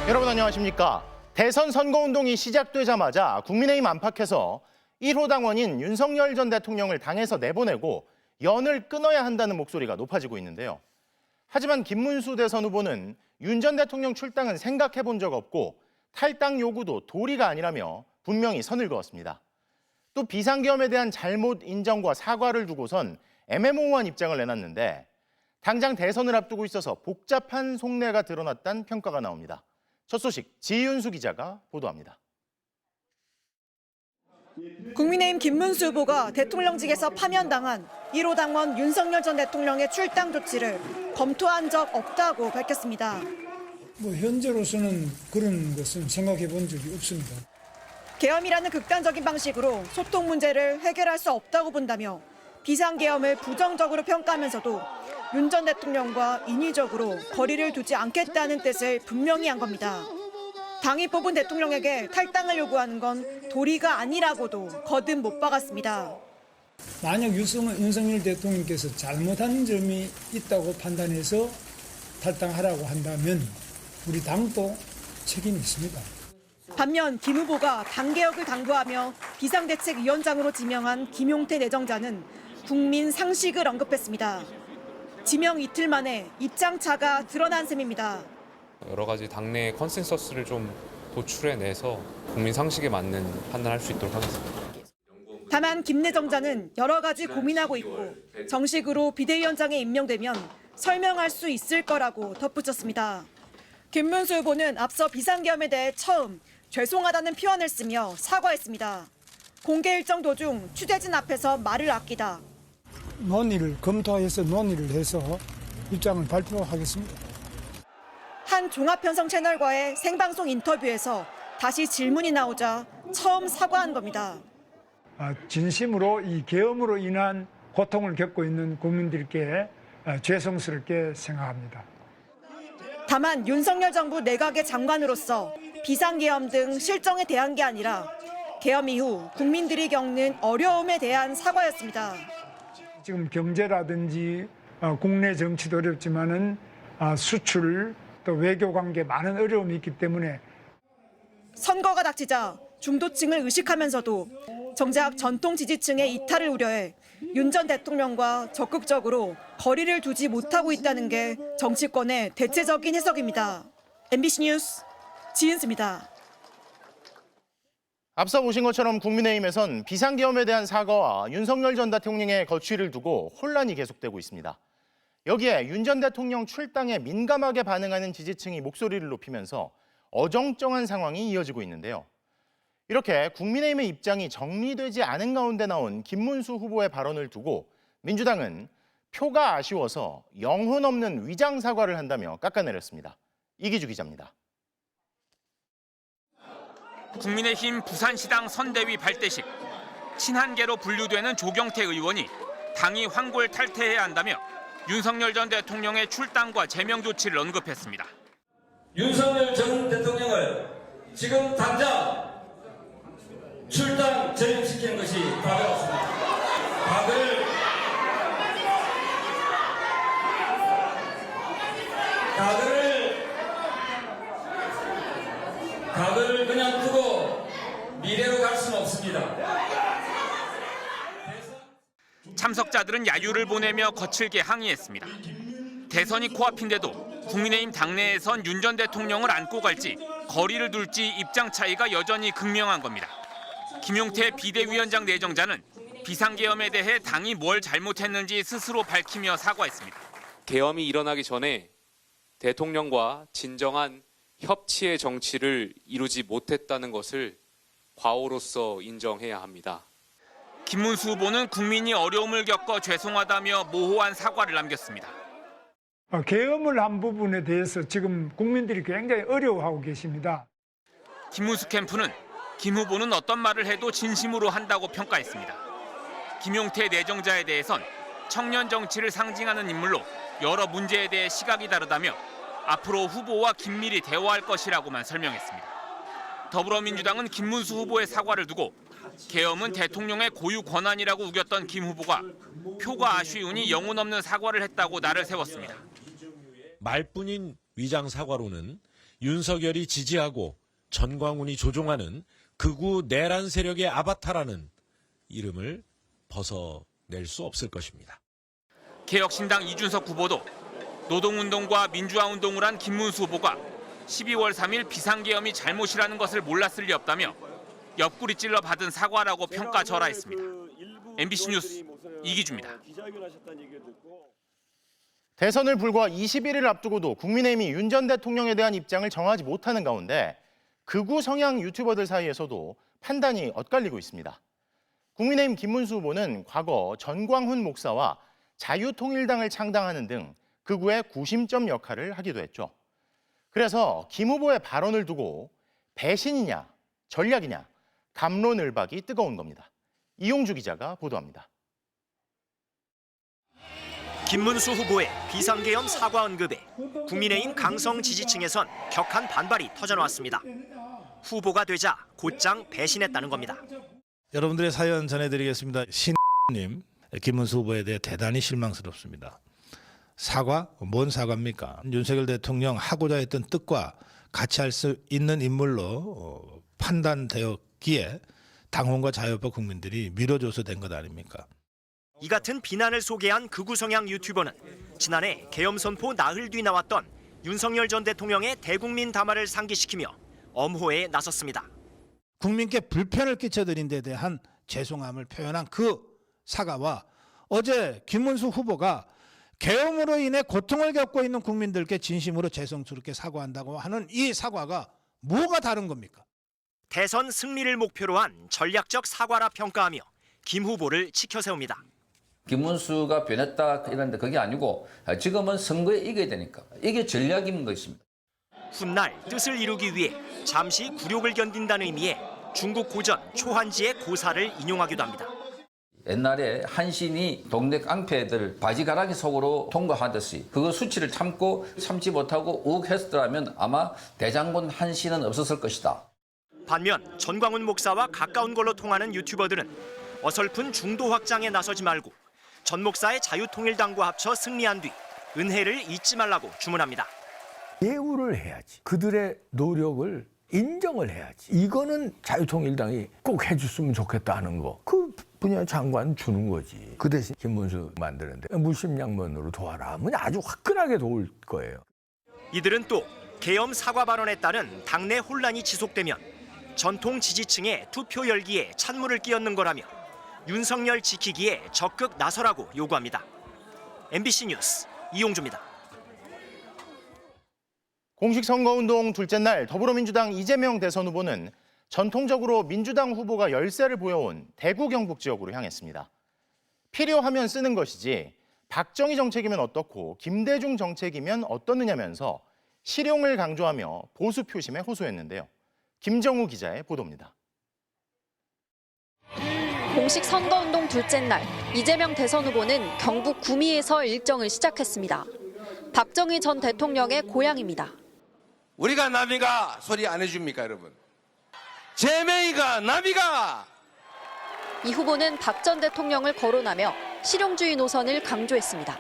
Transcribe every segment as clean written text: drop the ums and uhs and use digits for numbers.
여러분 안녕하십니까? 대선 선거운동이 시작되자마자 국민의힘 안팎에서 1호 당원인 윤석열 전 대통령을 당에서 내보내고 연을 끊어야 한다는 목소리가 높아지고 있는데요. 하지만 김문수 대선 후보는 윤 전 대통령 출당은 생각해 본 적 없고 탈당 요구도 도리가 아니라며 분명히 선을 그었습니다. 또 비상계엄에 대한 잘못 인정과 사과를 두고선 애매모호한 입장을 내놨는데 당장 대선을 앞두고 있어서 복잡한 속내가 드러났다는 평가가 나옵니다. 첫 소식 지윤수 기자가 보도합니다. 국민의힘 김문수 후보가 대통령직에서 파면당한 1호 당원 윤석열 전 대통령의 출당 조치를 검토한 적 없다고 밝혔습니다. 현재로서는 그런 것은 생각해 본 적이 없습니다. 계엄이라는 극단적인 방식으로 소통 문제를 해결할 수 없다고 본다며 비상계엄을 부정적으로 평가하면서도 윤 전 대통령과 인위적으로 거리를 두지 않겠다는 뜻을 분명히 한 겁니다. 당이 뽑은 대통령에게 탈당을 요구하는 건 도리가 아니라고도 거듭 못 박았습니다. 만약 윤석열 대통령께서 잘못한 점이 있다고 판단해서 탈당하라고 한다면 우리 당도 책임이 있습니다. 반면 김 후보가 당개혁을 당부하며 비상대책위원장으로 지명한 김용태 내정자는 국민 상식을 언급했습니다. 지명 이틀 만에 입장차가 드러난 셈입니다. 여러 가지 당내 컨센서스를 좀 도출해내서 국민 상식에 맞는 판단할 수 있도록 하겠습니다. 다만 김 내정자는 여러 가지 고민하고 있고 정식으로 비대위원장에 임명되면 설명할 수 있을 거라고 덧붙였습니다. 김문수 후보는 앞서 비상계엄에 대해 처음 죄송하다는 표현을 쓰며 사과했습니다. 공개 일정 도중 취재진 앞에서 말을 아끼다. 검토해서 논의를 해서 입장을 발표하겠습니다. 한 종합편성 채널과의 생방송 인터뷰에서 다시 질문이 나오자 처음 사과한 겁니다. 진심으로 이 계엄으로 인한 고통을 겪고 있는 국민들께 죄송스럽게 생각합니다. 다만 윤석열 정부 내각의 장관으로서 비상계엄 등 실정에 대한 게 아니라 계엄 이후 국민들이 겪는 어려움에 대한 사과였습니다. 지금 경제라든지 국내 정치도 어렵지만은 수출 또 외교 관계 많은 어려움이 있기 때문에 선거가 닥치자 중도층을 의식하면서도 정작 전통 지지층의 이탈을 우려해 윤 전 대통령과 적극적으로 거리를 두지 못하고 있다는 게 정치권의 대체적인 해석입니다. MBC 뉴스 지은수입니다. 앞서 보신 것처럼 국민의힘에선 비상계엄에 대한 사과와 윤석열 전 대통령의 거취를 두고 혼란이 계속되고 있습니다. 여기에 윤 전 대통령 출당에 민감하게 반응하는 지지층이 목소리를 높이면서 어정쩡한 상황이 이어지고 있는데요. 이렇게 국민의힘의 입장이 정리되지 않은 가운데 나온 김문수 후보의 발언을 두고 민주당은 표가 아쉬워서 영혼 없는 위장 사과를 한다며 깎아내렸습니다. 이기주 기자입니다. 국민의힘 부산시당 선대위 발대식. 친한계로 분류되는 조경태 의원이 당이 황골 탈퇴해야 한다며 윤석열 전 대통령의 출당과 제명 조치를 언급했습니다. 윤석열 전 대통령을 지금 당장 출당 제명시키는 것이 바람습니다. 가글을 그냥 두고 미래로 갈 수는 없습니다. 참석자들은 야유를 보내며 거칠게 항의했습니다. 대선이 코앞인데도 국민의힘 당내에선 윤 전 대통령을 안고 갈지 거리를 둘지 입장 차이가 여전히 극명한 겁니다. 김용태 비대위원장 내정자는 비상계엄에 대해 당이 뭘 잘못했는지 스스로 밝히며 사과했습니다. 계엄이 일어나기 전에 대통령과 진정한 협치의 정치를 이루지 못했다는 것을 과오로서 인정해야 합니다. 김문수 후보는 국민이 어려움을 겪어 죄송하다며 모호한 사과를 남겼습니다. 계엄을 한 부분에 대해서 지금 국민들이 굉장히 어려워하고 계십니다. 김문수 캠프는 김 후보는 어떤 말을 해도 진심으로 한다고 평가했습니다. 김용태 내정자에 대해선 청년 정치를 상징하는 인물로 여러 문제에 대해 시각이 다르다며 앞으로 후보와 긴밀히 대화할 것이라고만 설명했습니다. 더불어민주당은 김문수 후보의 사과를 두고 계엄은 대통령의 고유 권한이라고 우겼던 김 후보가 표가 아쉬우니 영혼 없는 사과를 했다고 날을 세웠습니다. 말뿐인 위장 사과로는 윤석열이 지지하고 전광훈이 조종하는 극우 내란 세력의 아바타라는 이름을 벗어낼 수 없을 것입니다. 개혁신당 이준석 후보도 노동운동과 민주화운동을 한 김문수 후보가 12월 3일 비상계엄이 잘못이라는 것을 몰랐을 리 없다며 옆구리 찔러 받은 사과라고 평가절하했습니다. MBC 뉴스 이기주입니다. 대선을 불과 21일 앞두고도 국민의힘이 윤 전 대통령에 대한 입장을 정하지 못하는 가운데 극우 성향 유튜버들 사이에서도 판단이 엇갈리고 있습니다. 국민의힘 김문수 후보는 과거 전광훈 목사와 자유통일당을 창당하는 등 극우의 구심점 역할을 하기도 했죠. 그래서 김 후보의 발언을 두고 배신이냐, 전략이냐, 갑론을박이 뜨거운 겁니다. 이용주 기자가 보도합니다. 김문수 후보의 비상계엄 사과 언급에 국민의힘 강성 지지층에선 격한 반발이 터져나왔습니다. 후보가 되자 곧장 배신했다는 겁니다. 여러분들의 사연 전해드리겠습니다. 신님, 김문수 후보에 대해 대단히 실망스럽습니다. 사과? 뭔 사과입니까? 윤석열 대통령 하고자 했던 뜻과 같이 할 수 있는 인물로 판단되었기에 당원과 자유파 국민들이 밀어줘서 된 것 아닙니까? 이 같은 비난을 소개한 극우 성향 유튜버는 지난해 계엄 선포 나흘 뒤 나왔던 윤석열 전 대통령의 대국민 담화를 상기시키며 엄호에 나섰습니다. 국민께 불편을 끼쳐드린 데 대한 죄송함을 표현한 그 사과와 어제 김문수 후보가 계엄으로 인해 고통을 겪고 있는 국민들께 진심으로 죄송스럽게 사과한다고 하는 이 사과가 뭐가 다른 겁니까? 대선 승리를 목표로 한 전략적 사과라 평가하며 김 후보를 치켜세웁니다. 김문수가 변했다 이런데 그게 아니고 지금은 선거에 이겨야 되니까 이게 전략인 것입니다. 훗날 뜻을 이루기 위해 잠시 굴욕을 견딘다는 의미의 중국 고전 초한지의 고사를 인용하기도 합니다. 옛날에 한신이 동네 깡패들 바지가랑이 속으로 통과하듯이 그거 수치를 참지 못하고 욱했더라면 아마 대장군 한신은 없었을 것이다. 반면 전광훈 목사와 가까운 걸로 통하는 유튜버들은 어설픈 중도 확장에 나서지 말고 전 목사의 자유통일당과 합쳐 승리한 뒤 은혜를 잊지 말라고 주문합니다. 예우를 해야지. 그들의 노력을 인정을 해야지. 이거는 자유통일당이 꼭 해줬으면 좋겠다는 거. 그 분야 장관 주는 거지. 그 대신 김문수 만드는데 무심양면으로 도와라 하면 아주 화끈하게 도울 거예요. 이들은 또 계엄 사과 발언에 따른 당내 혼란이 지속되면 전통 지지층의 투표 열기에 찬물을 끼얹는 거라며 윤석열 지키기에 적극 나서라고 요구합니다. MBC 뉴스 이용주입니다. 공식 선거운동 둘째 날 더불어민주당 이재명 대선 후보는 전통적으로 민주당 후보가 열세를 보여온 대구 경북 지역으로 향했습니다. 필요하면 쓰는 것이지 박정희 정책이면 어떻고 김대중 정책이면 어떻느냐면서 실용을 강조하며 보수 표심에 호소했는데요. 김정우 기자의 보도입니다. 공식 선거운동 둘째 날 이재명 대선 후보는 경북 구미에서 일정을 시작했습니다. 박정희 전 대통령의 고향입니다. 우리가 남이가 소리 안 해줍니까, 여러분? 제명이가 남이가! 이 후보는 박 전 대통령을 거론하며 실용주의 노선을 강조했습니다.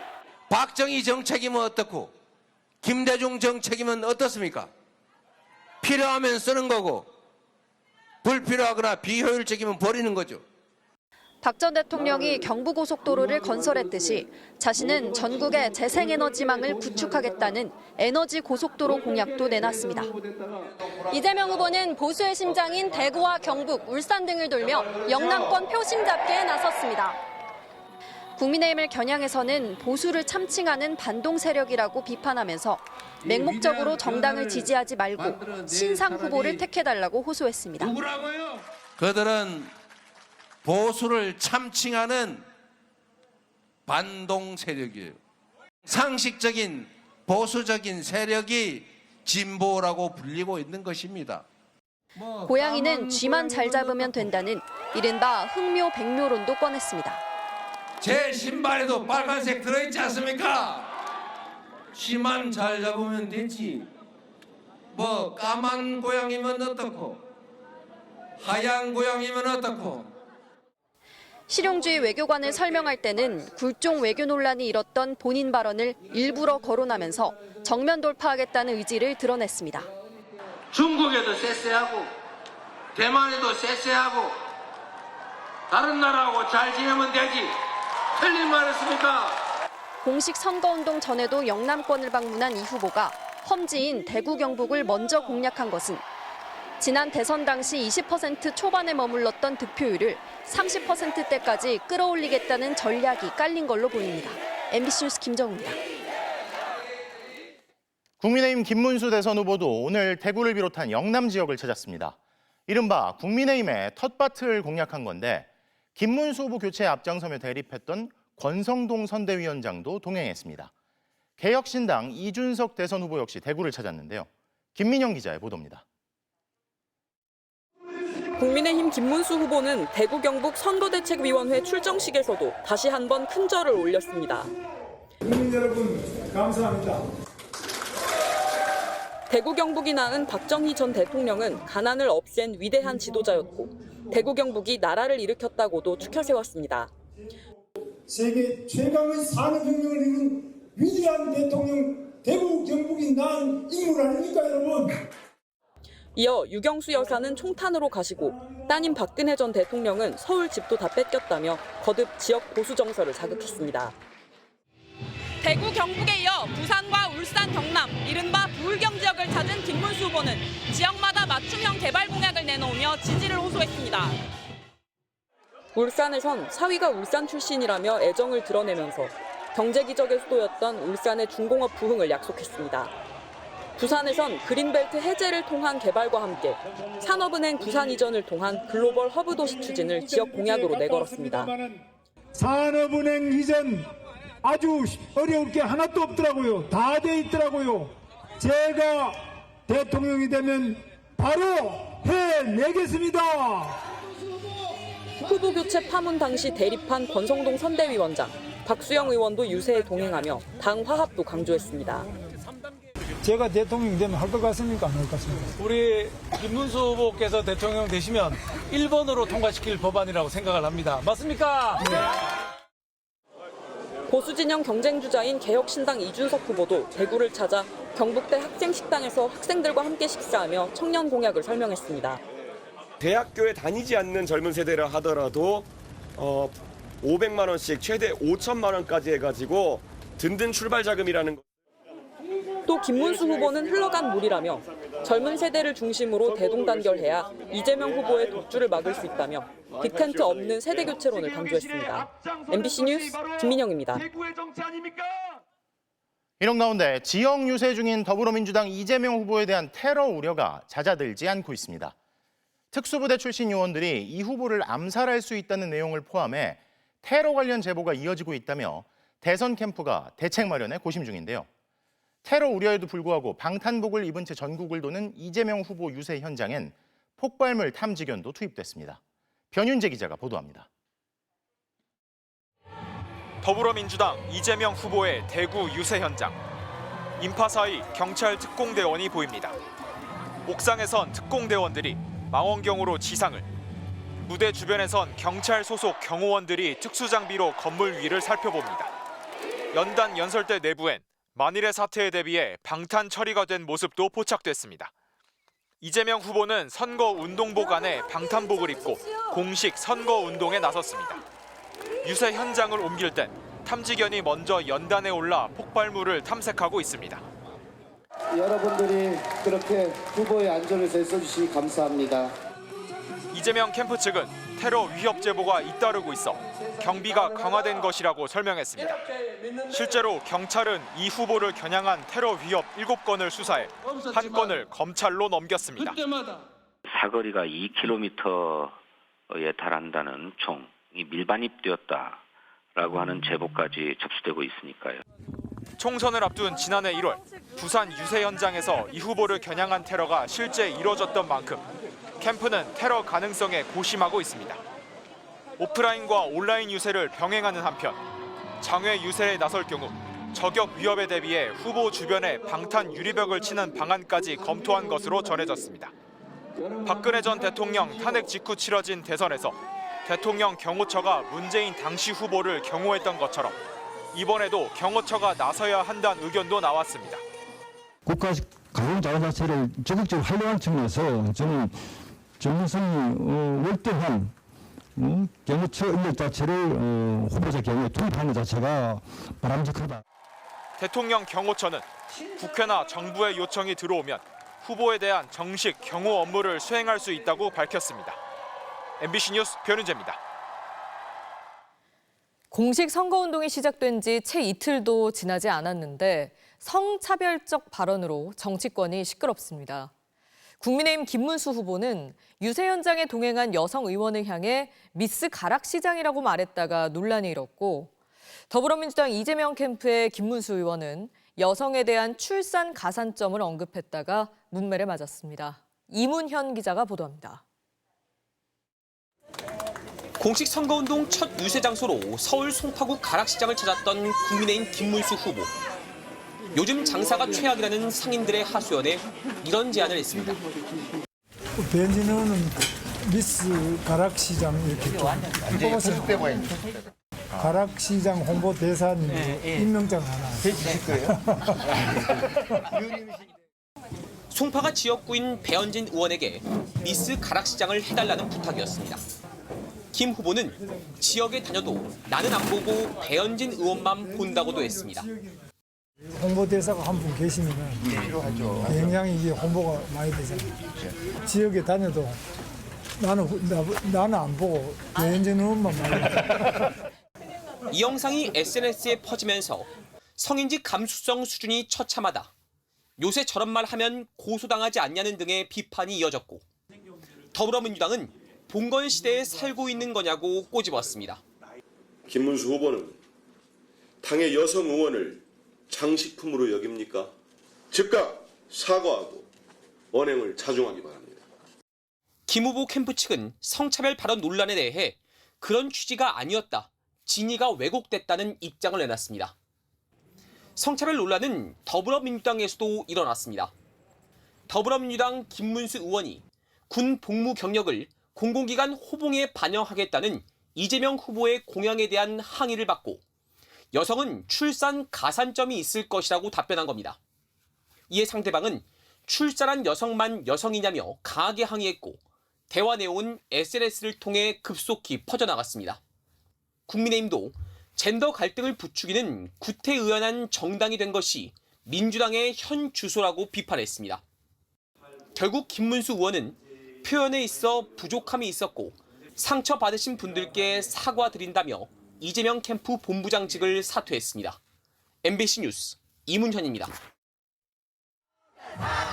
박정희 정책이면 어떻고 김대중 정책이면 어떻습니까? 필요하면 쓰는 거고 불필요하거나 비효율적이면 버리는 거죠. 박 전 대통령이 경부고속도로를 건설했듯이 자신은 전국의 재생에너지망을 구축하겠다는 에너지 고속도로 공약도 내놨습니다. 이재명 후보는 보수의 심장인 대구와 경북, 울산 등을 돌며 영남권 표심 잡기에 나섰습니다. 국민의힘을 겨냥해서는 보수를 참칭하는 반동 세력이라고 비판하면서 맹목적으로 정당을 지지하지 말고 신상 후보를 택해달라고 호소했습니다. 그들은 보수를 참칭하는 반동 세력이에요. 상식적인 보수적인 세력이 진보라고 불리고 있는 것입니다. 고양이는 쥐만 잘 잡으면 된다는 이른바 흑묘 백묘론도 꺼냈습니다. 제 신발에도 빨간색 들어있지 않습니까? 쥐만 잘 잡으면 되지. 뭐 까만 고양이면 어떻고 하얀 고양이면 어떻고. 실용주의 외교관을 설명할 때는 굴종 외교 논란이 일었던 본인 발언을 일부러 거론하면서 정면 돌파하겠다는 의지를 드러냈습니다. 중국에도 쎄쎄하고 대만에도 쎄쎄하고 다른 나라하고 잘 지내면 되지. 틀린 말 했습니까? 공식 선거운동 전에도 영남권을 방문한 이 후보가 험지인 대구 경북을 먼저 공략한 것은 지난 대선 당시 20% 초반에 머물렀던 득표율을 30%대까지 끌어올리겠다는 전략이 깔린 걸로 보입니다. MBC 뉴스 김정우입니다. 국민의힘 김문수 대선 후보도 오늘 대구를 비롯한 영남 지역을 찾았습니다. 이른바 국민의힘의 텃밭을 공략한 건데 김문수 후보 교체에 앞장서며 대립했던 권성동 선대위원장도 동행했습니다. 개혁신당 이준석 대선 후보 역시 대구를 찾았는데요. 김민영 기자의 보도입니다. 국민의힘 김문수 후보는 대구 경북 선거대책위원회 출정식에서도 다시 한번 큰 절을 올렸습니다. 국민 여러분 감사합니다. 대구 경북이 낳은 박정희 전 대통령은 가난을 없앤 위대한 지도자였고 대구 경북이 나라를 일으켰다고도 추켜세웠습니다. 세계 최강의 산업혁명을 이룬 위대한 대통령 대구 경북이 낳은 인물 아닙니까 여러분? 이어 유경수 여사는 총탄으로 가시고 따님 박근혜 전 대통령은 서울 집도 다 뺏겼다며 거듭 지역 보수 정서를 자극했습니다. 대구 경북에 이어 부산과 울산 경남, 이른바 부울경 지역을 찾은 김문수 후보는 지역마다 맞춤형 개발 공약을 내놓으며 지지를 호소했습니다. 울산에선 사위가 울산 출신이라며 애정을 드러내면서 경제 기적의 수도였던 울산의 중공업 부흥을 약속했습니다. 부산에선 그린벨트 해제를 통한 개발과 함께 산업은행 부산 이전을 통한 글로벌 허브 도시 추진을 지역 공약으로 내걸었습니다. 산업은행 이전 아주 어려울 게 하나도 없더라고요. 다 돼 있더라고요. 제가 대통령이 되면 바로 해내겠습니다. 후보 교체 파문 당시 대립한 권성동 선대위원장, 박수영 의원도 유세에 동행하며 당 화합도 강조했습니다. 제가 대통령 되면 할 것 같습니까? 안 할 것 같습니까? 우리 김문수 후보께서 대통령 되시면 1번으로 통과시킬 법안이라고 생각을 합니다. 맞습니까? 네. 보수진영 경쟁주자인 개혁신당 이준석 후보도 대구를 찾아 경북대 학생식당에서 학생들과 함께 식사하며 청년 공약을 설명했습니다. 대학교에 다니지 않는 젊은 세대라 하더라도 500만 원씩 최대 5천만 원까지 해가지고 든든 출발 자금이라는 거. 또 김문수 후보는 흘러간 물이라며 젊은 세대를 중심으로 대동단결해야 이재명 후보의 독주를 막을 수 있다며 빅텐트 없는 세대 교체론을 강조했습니다. MBC 뉴스 김민영입니다. 이런 가운데 지역 유세 중인 더불어민주당 이재명 후보에 대한 테러 우려가 잦아들지 않고 있습니다. 특수부대 출신 요원들이 이 후보를 암살할 수 있다는 내용을 포함해 테러 관련 제보가 이어지고 있다며 대선 캠프가 대책 마련에 고심 중인데요. 테러 우려에도 불구하고 방탄복을 입은 채 전국을 도는 이재명 후보 유세 현장엔 폭발물 탐지견도 투입됐습니다. 변윤재 기자가 보도합니다. 더불어민주당 이재명 후보의 대구 유세 현장. 인파 사이 경찰 특공대원이 보입니다. 옥상에선 특공대원들이 망원경으로 지상을, 무대 주변에선 경찰 소속 경호원들이 특수장비로 건물 위를 살펴봅니다. 연단 연설대 내부엔 만일의 사태에 대비해 방탄 처리가 된 모습도 포착됐습니다. 이재명 후보는 선거 운동복 안에 방탄복을 입고 공식 선거 운동에 나섰습니다. 유세 현장을 옮길 땐 탐지견이 먼저 연단에 올라 폭발물을 탐색하고 있습니다. 여러분들이 그렇게 후보의 안전을 애써주시니 감사합니다. 이재명 캠프 측은 테러 위협 제보가 잇따르고 있어 경비가 강화된 것이라고 설명했습니다. 실제로 경찰은 이 후보를 겨냥한 테러 위협 7건을 수사해 한 건을 검찰로 넘겼습니다. 사거리가 2km에 달한다는 총이 밀반입되었다라고 하는 제보까지 접수되고 있으니까요. 총선을 앞둔 지난해 1월 부산 유세 현장에서 이 후보를 겨냥한 테러가 실제 이뤄졌던 만큼 캠프는 테러 가능성에 고심하고 있습니다. 오프라인과 온라인 유세를 병행하는 한편 장외 유세에 나설 경우 저격 위협에 대비해 후보 주변에 방탄 유리벽을 치는 방안까지 검토한 것으로 전해졌습니다. 박근혜 전 대통령 탄핵 직후 치러진 대선에서 대통령 경호처가 문재인 당시 후보를 경호했던 것처럼 이번에도 경호처가 나서야 한다는 의견도 나왔습니다. 국가 가공자원 자체를 적극적으로 활용한 측면에서 저는 전문성이 월등한 경호처 인력 자체를 후보자 경우에 투입하는 자체가 바람직하다. 대통령 경호처는 국회나 정부의 요청이 들어오면 후보에 대한 정식 경호 업무를 수행할 수 있다고 밝혔습니다. MBC 뉴스 변은재입니다. 공식 선거운동이 시작된 지 채 이틀도 지나지 않았는데 성차별적 발언으로 정치권이 시끄럽습니다. 국민의힘 김문수 후보는 유세 현장에 동행한 여성 의원을 향해 미스 가락시장이라고 말했다가 논란이 일었고, 더불어민주당 이재명 캠프의 김문수 의원은 여성에 대한 출산 가산점을 언급했다가 문매를 맞았습니다. 이문현 기자가 보도합니다. 공식 선거운동 첫 유세 장소로 서울 송파구 가락시장을 찾았던 국민의힘 김문수 후보. 요즘 장사가 최악이라는 상인들의 하소연에 이런 제안을 했습니다. 벤지는 미스 가락시장 이렇게 뽑았어요. 가락시장 홍보 대사님 임명장 하나 해주실 거예요? 송파가 지역구인 배현진 의원에게 미스 가락시장을 해달라는 부탁이었습니다. 김 후보는 지역에 다녀도 나는 안 보고 배현진 의원만 본다고도 했습니다. 홍보대사가 한 분 계시면 굉장히 이게 홍보가 많이 되잖아요. 지역에 다녀도 나는 안 보고 배현진 의원만 많이. 이 영상이 SNS에 퍼지면서 성인지 감수성 수준이 처참하다. 요새 저런 말 하면 고소당하지 않냐는 등의 비판이 이어졌고, 더불어민주당은 봉건 시대에 살고 있는 거냐고 꼬집었습니다. 김문수 후보는 당의 여성 의원을 장식품으로 여깁니까? 즉각 사과하고 언행을 자중하기 바랍니다. 김 후보 캠프 측은 성차별 발언 논란에 대해 그런 취지가 아니었다, 진위가 왜곡됐다는 입장을 내놨습니다. 성차별 논란은 더불어민주당에서도 일어났습니다. 더불어민주당 김문수 의원이 군 복무 경력을 공공기관 호봉에 반영하겠다는 이재명 후보의 공약에 대한 항의를 받고, 여성은 출산 가산점이 있을 것이라고 답변한 겁니다. 이에 상대방은 출산한 여성만 여성이냐며 강하게 항의했고, 대화 내용은 SNS를 통해 급속히 퍼져나갔습니다. 국민의힘도 젠더 갈등을 부추기는 구태의연한 정당이 된 것이 민주당의 현 주소라고 비판했습니다. 결국 김문수 의원은 표현에 있어 부족함이 있었고 상처받으신 분들께 사과드린다며 이재명 캠프 본부장직을 사퇴했습니다. MBC 뉴스 이문현입니다.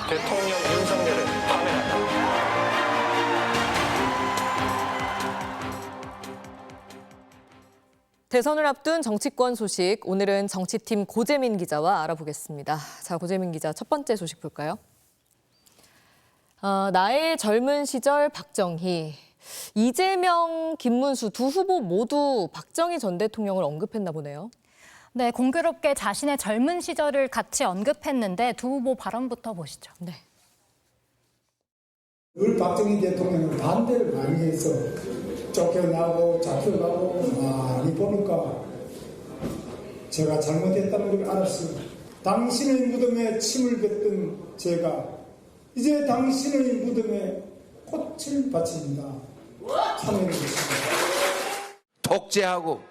대통령 윤석열을 파면한다. 대선을 앞둔 정치권 소식, 오늘은 정치팀 고재민 기자와 알아보겠습니다. 자, 고재민 기자, 첫 번째 소식 볼까요? 나의 젊은 시절 박정희, 이재명, 김문수 두 후보 모두 박정희 전 대통령을 언급했나 보네요. 네, 공교롭게 자신의 젊은 시절을 같이 언급했는데 두 후보 발언부터 보시죠. 네. 늘 박정희 대통령은 반대를 많이 해서 쫓겨나고 잡혀가고 많이 보니까 제가 잘못했다는 걸 알았습니다. 당신의 무덤에 침을 뱉던 제가 이제 당신의 무덤에 꽃을 바칩니다. 참여해주겠습니다. 독재하고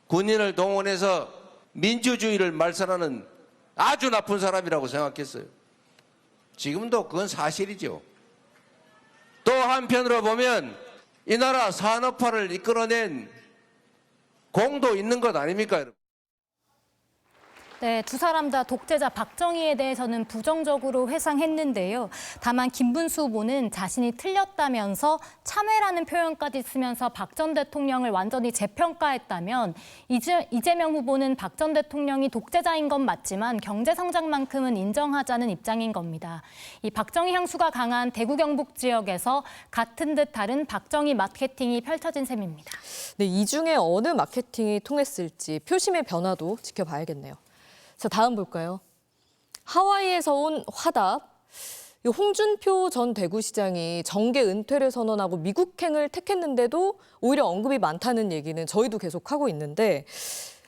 군인을 동원해서 민주주의를 말살하는 아주 나쁜 사람이라고 생각했어요. 지금도 그건 사실이죠. 또 한편으로 보면 이 나라 산업화를 이끌어낸 공도 있는 것 아닙니까, 여러분? 네, 두 사람 다 독재자 박정희에 대해서는 부정적으로 회상했는데요. 다만 김문수 후보는 자신이 틀렸다면서 참회라는 표현까지 쓰면서 박 전 대통령을 완전히 재평가했다면, 이재명 후보는 박 전 대통령이 독재자인 건 맞지만 경제 성장만큼은 인정하자는 입장인 겁니다. 이 박정희 향수가 강한 대구 경북 지역에서 같은 듯 다른 박정희 마케팅이 펼쳐진 셈입니다. 네, 이 중에 어느 마케팅이 통했을지 표심의 변화도 지켜봐야겠네요. 자, 다음 볼까요? 하와이에서 온 화답. 홍준표 전 대구시장이 정계 은퇴를 선언하고 미국행을 택했는데도 오히려 언급이 많다는 얘기는 저희도 계속 하고 있는데,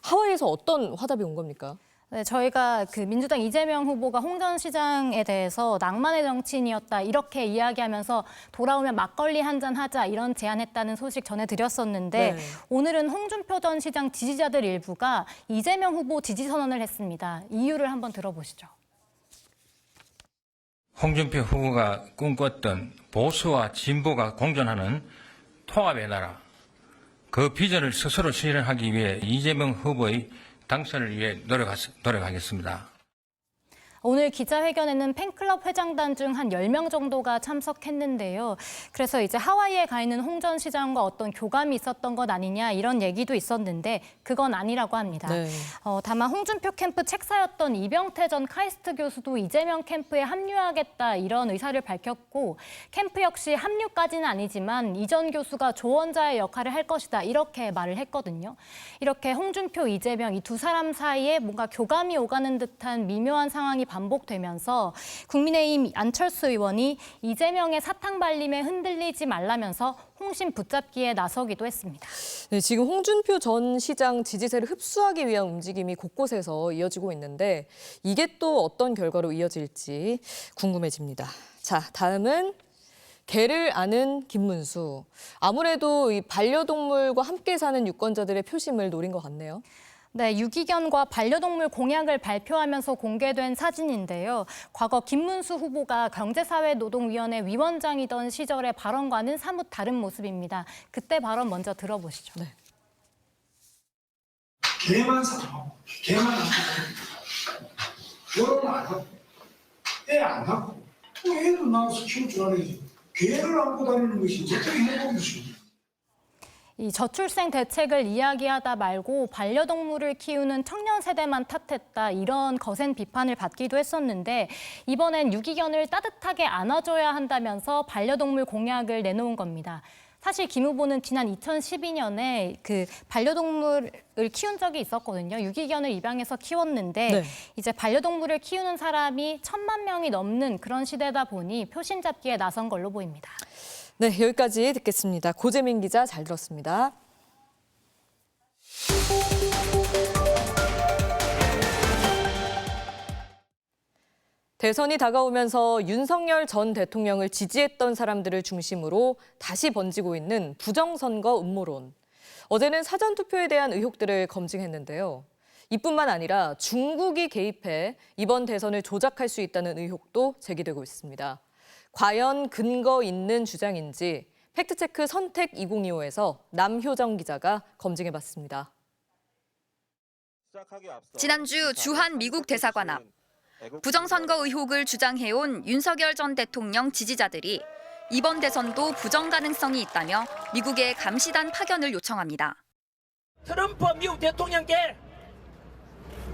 하와이에서 어떤 화답이 온 겁니까? 네, 저희가 그 민주당 이재명 후보가 홍 전 시장에 대해서 낭만의 정치인이었다 이렇게 이야기하면서 돌아오면 막걸리 한잔 하자 이런 제안했다는 소식 전해드렸었는데 네. 오늘은 홍준표 전 시장 지지자들 일부가 이재명 후보 지지 선언을 했습니다. 이유를 한번 들어보시죠. 홍준표 후보가 꿈꿨던 보수와 진보가 공존하는 통합의 나라, 그 비전을 스스로 실현하기 위해 이재명 후보의 당선을 위해 노력하겠습니다. 오늘 기자회견에는 팬클럽 회장단 중 한 10명 정도가 참석했는데요. 그래서 이제 하와이에 가 있는 홍 전 시장과 어떤 교감이 있었던 것 아니냐 이런 얘기도 있었는데 그건 아니라고 합니다. 네. 다만 홍준표 캠프 책사였던 이병태 전 카이스트 교수도 이재명 캠프에 합류하겠다 이런 의사를 밝혔고 캠프 역시 합류까지는 아니지만 이 전 교수가 조언자의 역할을 할 것이다 이렇게 말을 했거든요. 이렇게 홍준표, 이재명 이 두 사람 사이에 뭔가 교감이 오가는 듯한 미묘한 상황이 반복되면서 국민의힘 안철수 의원이 이재명의 사탕 발림에 흔들리지 말라면서 홍심 붙잡기에 나서기도 했습니다. 네, 지금 홍준표 전 시장 지지세를 흡수하기 위한 움직임이 곳곳에서 이어지고 있는데 이게 또 어떤 결과로 이어질지 궁금해집니다. 자, 다음은 개를 아는 김문수. 아무래도 이 반려동물과 함께 사는 유권자들의 표심을 노린 것 같네요. 네, 유기견과 반려동물 공약을 발표하면서 공개된 사진인데요. 과거 김문수 후보가 경제사회노동위원회 위원장이던 시절의 발언과는 사뭇 다른 모습입니다. 그때 발언 먼저 들어보시죠. 네. 개만 사랑하고, 개만 안 하고, 결혼 안 하고, 애 안 하고, 또 애도 낳아서 키울 줄 알아야지. 개를 안고 다니는 것이 어떻게 행복이십니까? 이 저출생 대책을 이야기하다 말고 반려동물을 키우는 청년 세대만 탓했다 이런 거센 비판을 받기도 했었는데 이번엔 유기견을 따뜻하게 안아줘야 한다면서 반려동물 공약을 내놓은 겁니다. 사실 김 후보는 지난 2012년에 그 반려동물을 키운 적이 있었거든요. 유기견을 입양해서 키웠는데 네. 이제 반려동물을 키우는 사람이 1,000만 명이 넘는 그런 시대다 보니 표심 잡기에 나선 걸로 보입니다. 네, 여기까지 듣겠습니다. 고재민 기자 잘 들었습니다. 대선이 다가오면서 윤석열 전 대통령을 지지했던 사람들을 중심으로 다시 번지고 있는 부정선거 음모론. 어제는 사전투표에 대한 의혹들을 검증했는데요. 이뿐만 아니라 중국이 개입해 이번 대선을 조작할 수 있다는 의혹도 제기되고 있습니다. 과연 근거 있는 주장인지 팩트체크 선택 2025에서 남효정 기자가 검증해봤습니다. 지난주 주한 미국 대사관 앞 부정선거 의혹을 주장해온 윤석열 전 대통령 지지자들이 이번 대선도 부정 가능성이 있다며 미국의 감시단 파견을 요청합니다. 트럼프 미국 대통령께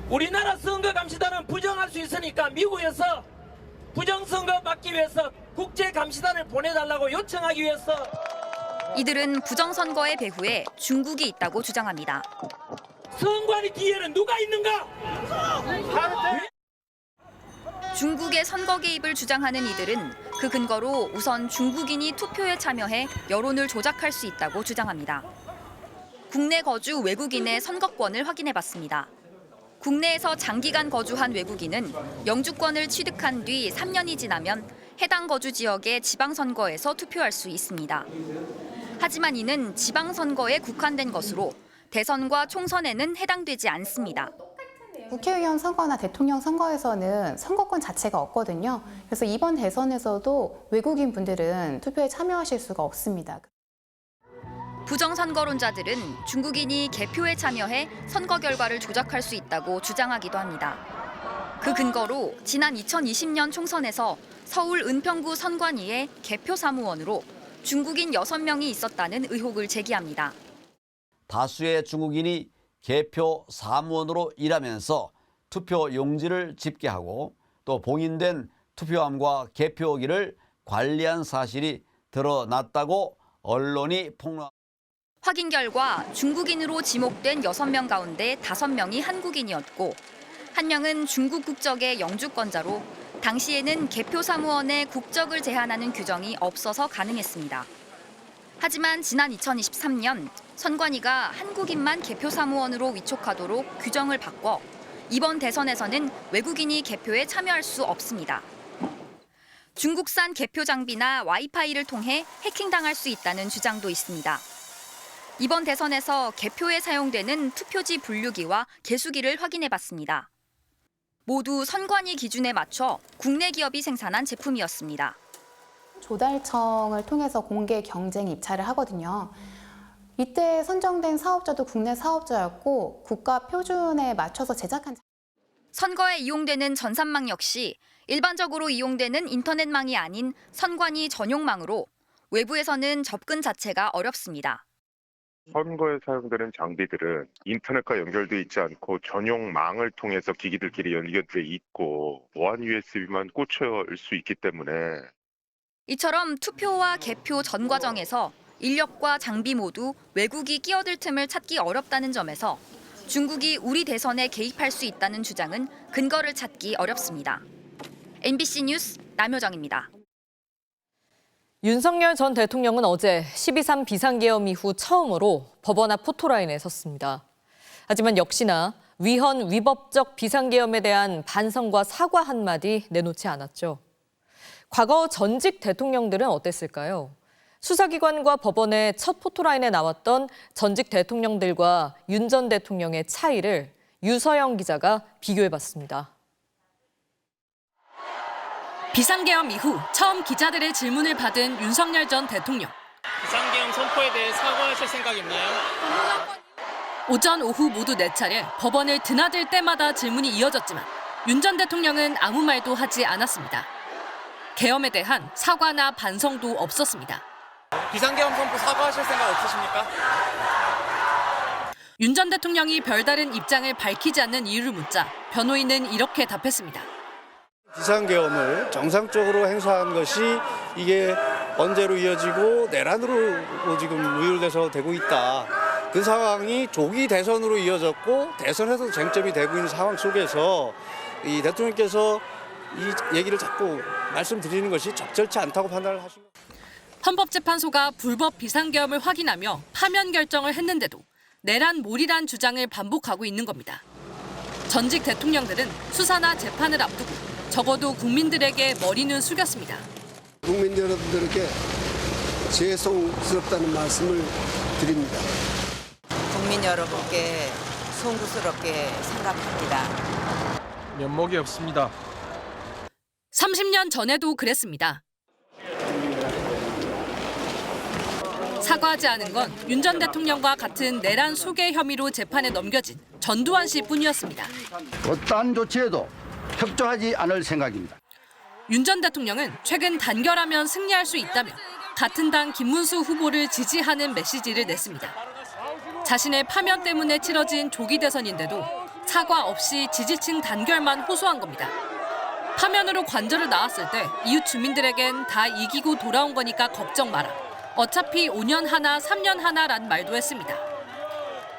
우리나라 선거 감시단은 부정할 수 있으니까 미국에서 부정선거 막기 위해서 국제감시단을 보내달라고 요청하기 위해서 이들은 부정선거의 배후에 중국이 있다고 주장합니다. 선관위 뒤에는 누가 있는가? 중국의 선거 개입을 주장하는 이들은 그 근거로 우선 중국인이 투표에 참여해 여론을 조작할 수 있다고 주장합니다. 국내 거주 외국인의 선거권을 확인해봤습니다. 국내에서 장기간 거주한 외국인은 영주권을 취득한 뒤 3년이 지나면 해당 거주 지역의 지방선거에서 투표할 수 있습니다. 하지만 이는 지방선거에 국한된 것으로 대선과 총선에는 해당되지 않습니다. 국회의원 선거나 대통령 선거에서는 선거권 자체가 없거든요. 그래서 이번 대선에서도 외국인 분들은 투표에 참여하실 수가 없습니다. 부정선거론자들은 중국인이 개표에 참여해 선거 결과를 조작할 수 있다고 주장하기도 합니다. 그 근거로 지난 2020년 총선에서 서울 은평구 선관위의 개표 사무원으로 중국인 6명이 있었다는 의혹을 제기합니다. 다수의 중국인이 개표 사무원으로 일하면서 투표 용지를 집계하고 또 봉인된 투표함과 개표기를 관리한 사실이 드러났다고 언론이 폭로합니다. 확인 결과 중국인으로 지목된 6명 가운데 5명이 한국인이었고 1명은 중국 국적의 영주권자로 당시에는 개표 사무원의 국적을 제한하는 규정이 없어서 가능했습니다. 하지만 지난 2023년 선관위가 한국인만 개표 사무원으로 위촉하도록 규정을 바꿔 이번 대선에서는 외국인이 개표에 참여할 수 없습니다. 중국산 개표 장비나 와이파이를 통해 해킹당할 수 있다는 주장도 있습니다. 이번 대선에서 개표에 사용되는 투표지 분류기와 개수기를 확인해봤습니다. 모두 선관위 기준에 맞춰 국내 기업이 생산한 제품이었습니다. 조달청을 통해서 공개 경쟁 입찰을 하거든요. 이때 선정된 사업자도 국내 사업자였고 국가 표준에 맞춰서 제작한. 선거에 이용되는 전산망 역시 일반적으로 이용되는 인터넷망이 아닌 선관위 전용망으로 외부에서는 접근 자체가 어렵습니다. 선거에 사용되는 장비들은 인터넷과 연결돼 있지 않고 전용망을 통해서 기기들끼리 연결돼 있고 보안 USB만 꽂혀올 수 있기 때문에 이처럼 투표와 개표 전 과정에서 인력과 장비 모두 외국이 끼어들 틈을 찾기 어렵다는 점에서 중국이 우리 대선에 개입할 수 있다는 주장은 근거를 찾기 어렵습니다. MBC 뉴스 남효정입니다. 윤석열 전 대통령은 어제 12.3 비상계엄 이후 처음으로 법원 앞 포토라인에 섰습니다. 하지만 역시나 위헌 위법적 비상계엄에 대한 반성과 사과 한마디 내놓지 않았죠. 과거 전직 대통령들은 어땠을까요? 수사기관과 법원의 첫 포토라인에 나왔던 전직 대통령들과 윤 전 대통령의 차이를 유서영 기자가 비교해봤습니다. 비상계엄 이후 처음 기자들의 질문을 받은 윤석열 전 대통령. 비상계엄 선포에 대해 사과하실 생각 있나요? 오전 오후 모두 4차례 법원을 드나들 때마다 질문이 이어졌지만 윤 전 대통령은 아무 말도 하지 않았습니다. 계엄에 대한 사과나 반성도 없었습니다. 비상계엄 선포 사과하실 생각 없으십니까? 윤 전 대통령이 별다른 입장을 밝히지 않는 이유를 묻자 변호인은 이렇게 답했습니다. 비상계엄을 정상적으로 행사한 것이 이게 언제로 이어지고 내란으로 지금 우율돼서 되고 있다. 그 상황이 조기 대선으로 이어졌고 대선에서 쟁점이 되고 있는 상황 속에서 이 대통령께서 이 얘기를 자꾸 말씀드리는 것이 적절치 않다고 판단을 하신 겁니다. 헌법재판소가 불법 비상계엄을 확인하며 파면 결정을 했는데도 내란 몰이란 주장을 반복하고 있는 겁니다. 전직 대통령들은 수사나 재판을 앞두고 적어도 국민들에게 머리는 숙였습니다. 국민 여러분들에게 죄송스럽다는 말씀을 드립니다. 국민 여러분께 송구스럽게 생각합니다. 면목이 없습니다. 30년 전에도 그랬습니다. 사과하지 않은 건 윤 전 대통령과 같은 내란 소개 혐의로 재판에 넘겨진 전두환 씨뿐이었습니다. 어떠한 조치에도 협조하지 않을 생각입니다. 윤 전 대통령은 최근 단결하면 승리할 수 있다며 같은 당 김문수 후보를 지지하는 메시지를 냈습니다. 자신의 파면 때문에 치러진 조기 대선인데도 사과 없이 지지층 단결만 호소한 겁니다. 파면으로 관저를 나왔을 때 이웃 주민들에겐 다 이기고 돌아온 거니까 걱정 마라. 어차피 5년 하나 3년 하나란 말도 했습니다.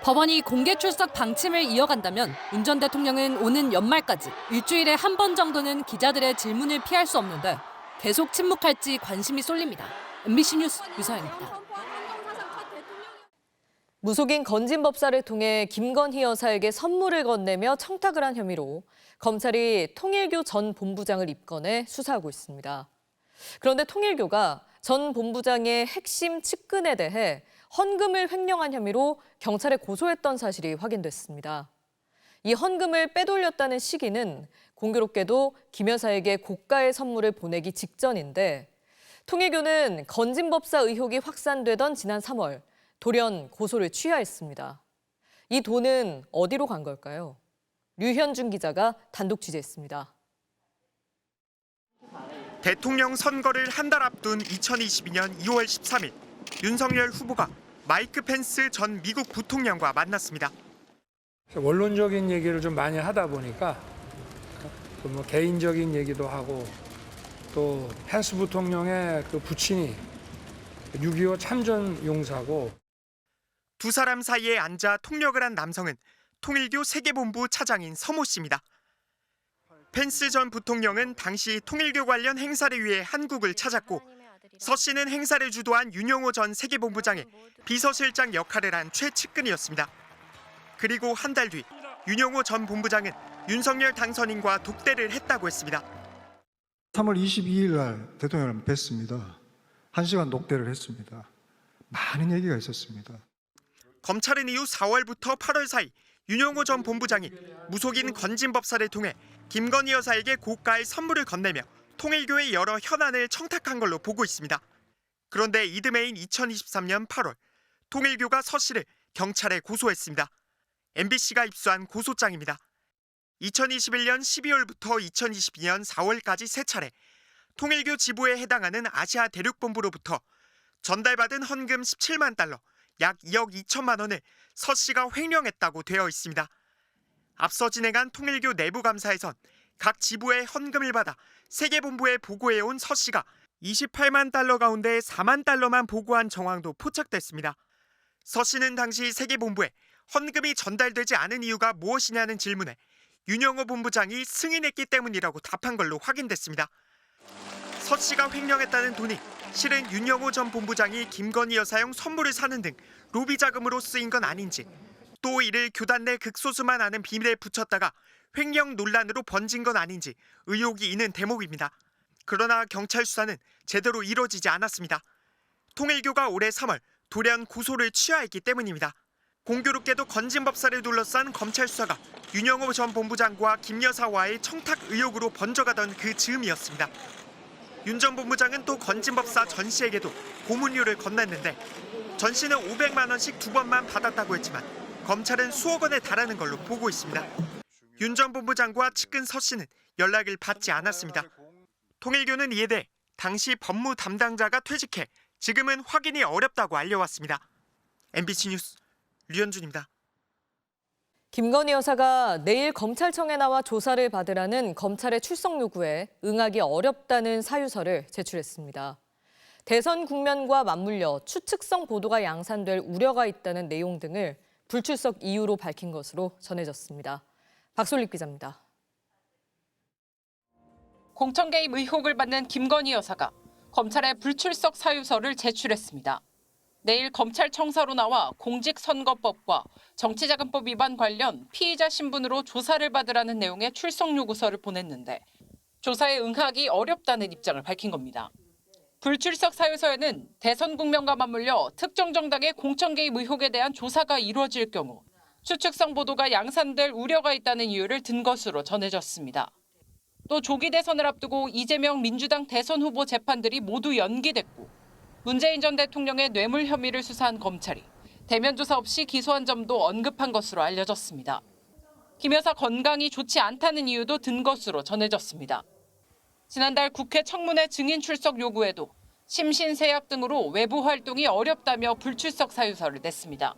법원이 공개 출석 방침을 이어간다면 윤 전 대통령은 오는 연말까지 일주일에 한 번 정도는 기자들의 질문을 피할 수 없는데 계속 침묵할지 관심이 쏠립니다. MBC 뉴스 유서연입니다. 무속인 건진법사를 통해 김건희 여사에게 선물을 건네며 청탁을 한 혐의로 검찰이 통일교 전 본부장을 입건해 수사하고 있습니다. 그런데 통일교가 전 본부장의 핵심 측근에 대해 헌금을 횡령한 혐의로 경찰에 고소했던 사실이 확인됐습니다. 이 헌금을 빼돌렸다는 시기는 공교롭게도 김 여사에게 고가의 선물을 보내기 직전인데 통일교는 건진법사 의혹이 확산되던 지난 3월 돌연 고소를 취하했습니다. 이 돈은 어디로 간 걸까요? 류현준 기자가 단독 취재했습니다. 대통령 선거를 한 달 앞둔 2022년 2월 13일 윤석열 후보가 마이크 펜스 전 미국 부통령과 만났습니다. 원론적인 얘기를 좀 많이 하다 보니까 뭐 개인적인 얘기도 하고 또 펜스 부통령의 그 부친이 6.25 참전 용사고 두 사람 사이에 앉아 통역을 한 남성은 통일교 세계본부 차장인 서모 씨입니다. 펜스 전 부통령은 당시 통일교 관련 행사를 위해 한국을 찾았고 서 씨는 행사를 주도한 윤영호 전 세계본부장의 비서실장 역할을 한 최측근이었습니다. 그리고 한 달 뒤 윤영호 전 본부장은 윤석열 당선인과 독대를 했다고 했습니다. 3월 22일 날 대통령을 뵀습니다. 1시간 독대를 했습니다. 많은 얘기가 있었습니다. 검찰은 이후 4월부터 8월 사이 윤영호 전 본부장이 무속인 건진법사를 통해 김건희 여사에게 고가의 선물을 건네며 통일교의 여러 현안을 청탁한 걸로 보고 있습니다. 그런데 이듬해인 2023년 8월 통일교가 서 씨를 경찰에 고소했습니다. MBC가 입수한 고소장입니다. 2021년 12월부터 2022년 4월까지 3차례 통일교 지부에 해당하는 아시아 대륙본부로부터 전달받은 헌금 17만 달러, 약 2억 2천만 원을 서 씨가 횡령했다고 되어 있습니다. 앞서 진행한 통일교 내부 감사에선 각 지부의 헌금을 받아 세계본부에 보고해온 서 씨가 28만 달러 가운데 4만 달러만 보고한 정황도 포착됐습니다. 서 씨는 당시 세계본부에 헌금이 전달되지 않은 이유가 무엇이냐는 질문에 윤영호 본부장이 승인했기 때문이라고 답한 걸로 확인됐습니다. 서 씨가 횡령했다는 돈이 실은 윤영호 전 본부장이 김건희 여사용 선물을 사는 등 로비 자금으로 쓰인 건 아닌지, 또 이를 교단 내 극소수만 아는 비밀에 붙였다가 횡령 논란으로 번진 건 아닌지 의혹이 있는 대목입니다. 그러나 경찰 수사는 제대로 이루어지지 않았습니다. 통일교가 올해 3월 돌연 고소를 취하했기 때문입니다. 공교롭게도 건진법사를 둘러싼 검찰 수사가 윤영호 전 본부장과 김 여사와의 청탁 의혹으로 번져가던 그 즈음이었습니다. 윤 전 본부장은 또 건진법사 전 씨에게도 고문료를 건넸는데 전 씨는 500만 원씩 2번만 받았다고 했지만 검찰은 수억 원에 달하는 걸로 보고 있습니다. 윤 전 본부장과 측근 서 씨는 연락을 받지 않았습니다. 통일교는 이에 대해 당시 법무 담당자가 퇴직해 지금은 확인이 어렵다고 알려왔습니다. MBC 뉴스 류현준입니다. 김건희 여사가 내일 검찰청에 나와 조사를 받으라는 검찰의 출석 요구에 응하기 어렵다는 사유서를 제출했습니다. 대선 국면과 맞물려 추측성 보도가 양산될 우려가 있다는 내용 등을 불출석 이유로 밝힌 것으로 전해졌습니다. 박솔립 기자입니다. 공천 개입 의혹을 받는 김건희 여사가 검찰에 불출석 사유서를 제출했습니다. 내일 검찰청사로 나와 공직선거법과 정치자금법 위반 관련 피의자 신분으로 조사를 받으라는 내용의 출석 요구서를 보냈는데 조사에 응하기 어렵다는 입장을 밝힌 겁니다. 불출석 사유서에는 대선 국면과 맞물려 특정 정당의 공천 개입 의혹에 대한 조사가 이루어질 경우 추측성 보도가 양산될 우려가 있다는 이유를 든 것으로 전해졌습니다. 또 조기 대선을 앞두고 이재명 민주당 대선 후보 재판들이 모두 연기됐고 문재인 전 대통령의 뇌물 혐의를 수사한 검찰이 대면 조사 없이 기소한 점도 언급한 것으로 알려졌습니다. 김 여사 건강이 좋지 않다는 이유도 든 것으로 전해졌습니다. 지난달 국회 청문회 증인 출석 요구에도 심신세약 등으로 외부 활동이 어렵다며 불출석 사유서를 냈습니다.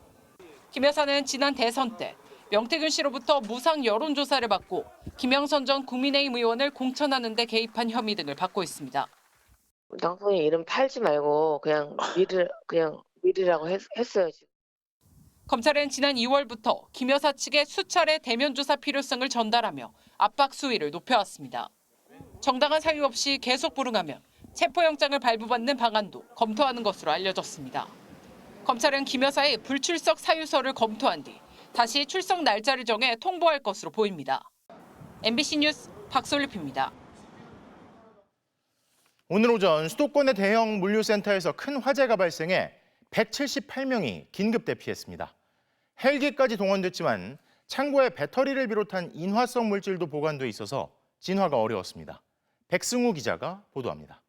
김 여사는 지난 대선 때 명태균 씨로부터 무상 여론조사를 받고 김영선 전 국민의힘 의원을 공천하는 데 개입한 혐의 등을 받고 있습니다. 당선인 이름 팔지 말고 그냥 미르라고 했어요. 지금. 검찰은 지난 2월부터 김 여사 측에 수차례 대면 조사 필요성을 전달하며 압박 수위를 높여왔습니다. 정당한 사유 없이 계속 불응하면 체포영장을 발부받는 방안도 검토하는 것으로 알려졌습니다. 검찰은 김 여사의 불출석 사유서를 검토한 뒤 다시 출석 날짜를 정해 통보할 것으로 보입니다. MBC 뉴스 박솔립입니다. 오늘 오전 수도권의 대형 물류센터에서 큰 화재가 발생해 178명이 긴급 대피했습니다. 헬기까지 동원됐지만 창고에 배터리를 비롯한 인화성 물질도 보관돼 있어서 진화가 어려웠습니다. 백승우 기자가 보도합니다.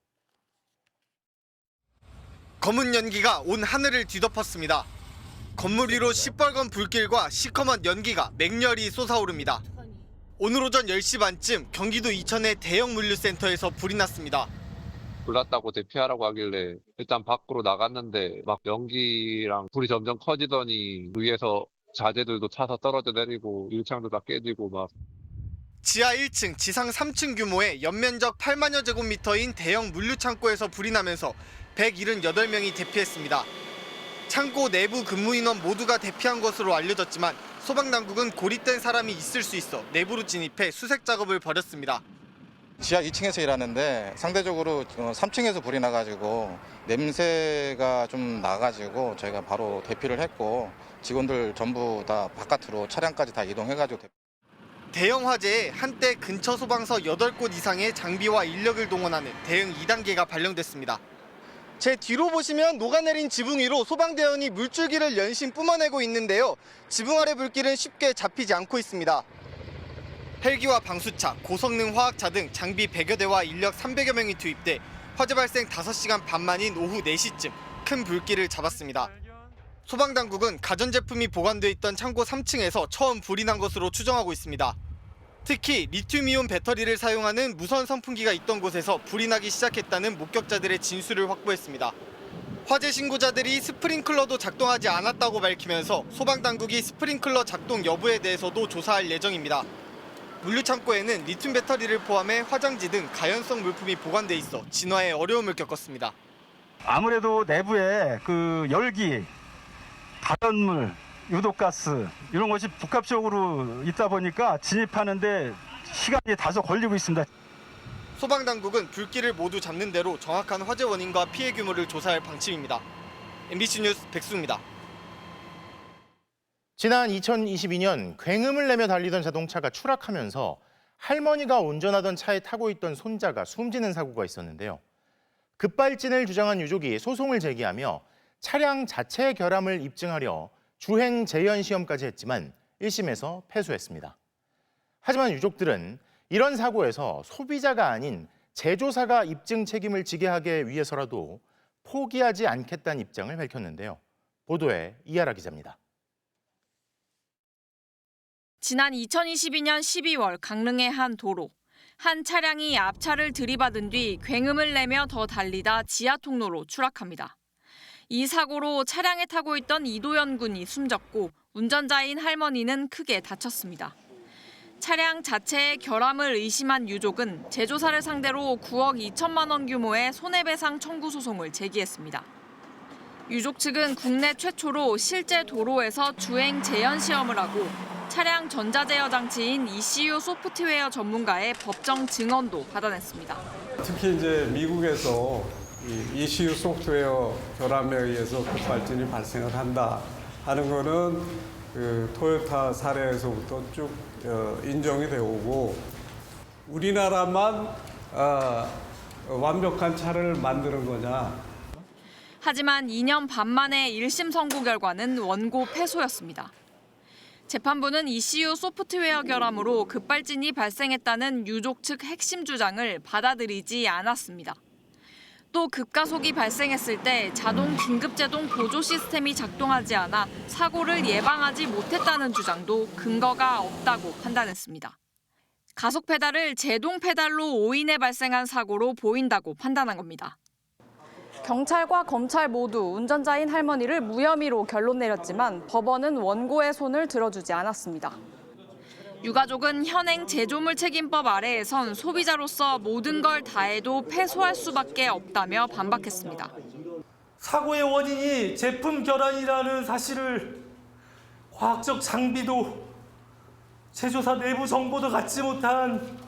검은 연기가 온 하늘을 뒤덮었습니다. 건물 위로 시뻘건 불길과 시커먼 연기가 맹렬히 솟아오릅니다. 오늘 오전 10시 반쯤 경기도 이천의 대형 물류센터에서 불이 났습니다. 불났다고 대피하라고 하길래 일단 밖으로 나갔는데 막 연기랑 불이 점점 커지더니 위에서 자재들도 차서 떨어져 내리고 유리창도 다 깨지고 막. 지하 1층, 지상 3층 규모의 연면적 8만여 제곱미터인 대형 물류창고에서 불이 나면서 178명이 대피했습니다. 창고 내부 근무 인원 모두가 대피한 것으로 알려졌지만 소방당국은 고립된 사람이 있을 수 있어 내부로 진입해 수색 작업을 벌였습니다. 지하 2층에서 일하는데 상대적으로 3층에서 불이 나가지고 냄새가 좀 나가지고 저희가 바로 대피를 했고 직원들 전부 다 바깥으로 차량까지 다 이동해가지고. 대형 화재에 한때 근처 소방서 8곳 이상의 장비와 인력을 동원하는 대응 2단계가 발령됐습니다. 제 뒤로 보시면 녹아내린 지붕 위로 소방대원이 물줄기를 연신 뿜어내고 있는데요. 지붕 아래 불길은 쉽게 잡히지 않고 있습니다. 헬기와 방수차, 고성능 화학차 등 장비 100여 대와 인력 300여 명이 투입돼 화재 발생 5시간 반 만인 오후 4시쯤 큰 불길을 잡았습니다. 소방당국은 가전제품이 보관돼 있던 창고 3층에서 처음 불이 난 것으로 추정하고 있습니다. 특히 리튬이온 배터리를 사용하는 무선 선풍기가 있던 곳에서 불이 나기 시작했다는 목격자들의 진술을 확보했습니다. 화재 신고자들이 스프링클러도 작동하지 않았다고 밝히면서 소방당국이 스프링클러 작동 여부에 대해서도 조사할 예정입니다. 물류창고에는 리튬 배터리를 포함해 화장지 등 가연성 물품이 보관돼 있어 진화에 어려움을 겪었습니다. 아무래도 내부에 열기, 발연물, 유독가스 이런 것이 복합적으로 있다 보니까 진입하는데 시간이 다소 걸리고 있습니다. 소방당국은 불길을 모두 잡는 대로 정확한 화재 원인과 피해 규모를 조사할 방침입니다. MBC 뉴스 백수입니다. 지난 2022년 굉음을 내며 달리던 자동차가 추락하면서 할머니가 운전하던 차에 타고 있던 손자가 숨지는 사고가 있었는데요. 급발진을 주장한 유족이 소송을 제기하며 차량 자체 결함을 입증하려 주행 재현 시험까지 했지만 1심에서 패소했습니다. 하지만 유족들은 이런 사고에서 소비자가 아닌 제조사가 입증 책임을 지게 하기 위해서라도 포기하지 않겠다는 입장을 밝혔는데요. 보도에 이하라 기자입니다. 지난 2022년 12월 강릉의 한 도로. 한 차량이 앞차를 들이받은 뒤 굉음을 내며 더 달리다 지하 통로로 추락합니다. 이 사고로 차량에 타고 있던 이도연 군이 숨졌고 운전자인 할머니는 크게 다쳤습니다. 차량 자체의 결함을 의심한 유족은 제조사를 상대로 9억 2천만 원 규모의 손해배상 청구 소송을 제기했습니다. 유족 측은 국내 최초로 실제 도로에서 주행 재현 시험을 하고 차량 전자제어 장치인 ECU 소프트웨어 전문가의 법정 증언도 받아냈습니다. 특히 이제 미국에서 이 ECU 소프트웨어 결함에 의해서 급발진이 발생을 한다 하는 거는 토요타 사례에서부터 쭉 인정이 되어 오고 우리나라만 완벽한 차를 만드는 거냐. 하지만 2년 반 만에 1심 선고 결과는 원고 패소였습니다. 재판부는 ECU 소프트웨어 결함으로 급발진이 발생했다는 유족 측 핵심 주장을 받아들이지 않았습니다. 또 급가속이 발생했을 때 자동 긴급제동 보조 시스템이 작동하지 않아 사고를 예방하지 못했다는 주장도 근거가 없다고 판단했습니다. 가속 페달을 제동 페달로 오인해 발생한 사고로 보인다고 판단한 겁니다. 경찰과 검찰 모두 운전자인 할머니를 무혐의로 결론 내렸지만 법원은 원고의 손을 들어주지 않았습니다. 유가족은 현행 제조물 책임법 아래에선 소비자로서 모든 걸 다해도 패소할 수밖에 없다며 반박했습니다. 사고의 원인이 제품 결함이라는 사실을 과학적 장비도 제조사 내부 정보도 갖지 못한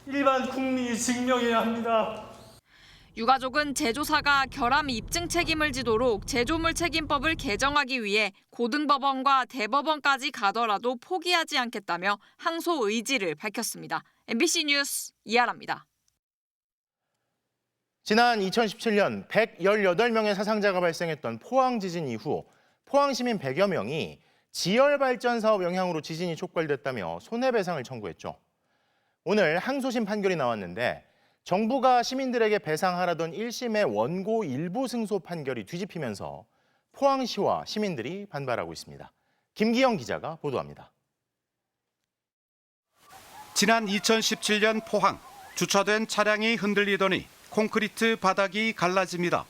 일반 국민이 증명해야 합니다. 유가족은 제조사가 결함 입증 책임을 지도록 제조물 책임법을 개정하기 위해 고등법원과 대법원까지 가더라도 포기하지 않겠다며 항소 의지를 밝혔습니다. MBC 뉴스 이하라입니다. 지난 2017년 118명의 사상자가 발생했던 포항 지진 이후 포항 시민 100여 명이 지열 발전 사업 영향으로 지진이 촉발됐다며 손해배상을 청구했죠. 오늘 항소심 판결이 나왔는데 정부가 시민들에게 배상하라던 1심의 원고 일부 승소 판결이 뒤집히면서 포항시와 시민들이 반발하고 있습니다. 김기영 기자가 보도합니다. 지난 2017년 포항, 주차된 차량이 흔들리더니 콘크리트 바닥이 갈라집니다.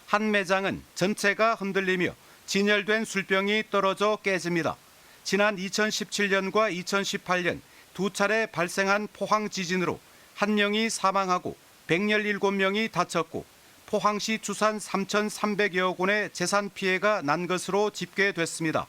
한 매장은 전체가 흔들리며 진열된 술병이 떨어져 깨집니다. 지난 2017년과 2018년 두 차례 발생한 포항 지진으로 1명이 사망하고 117명이 다쳤고 포항시 추산 3,300여 원의 재산 피해가 난 것으로 집계됐습니다.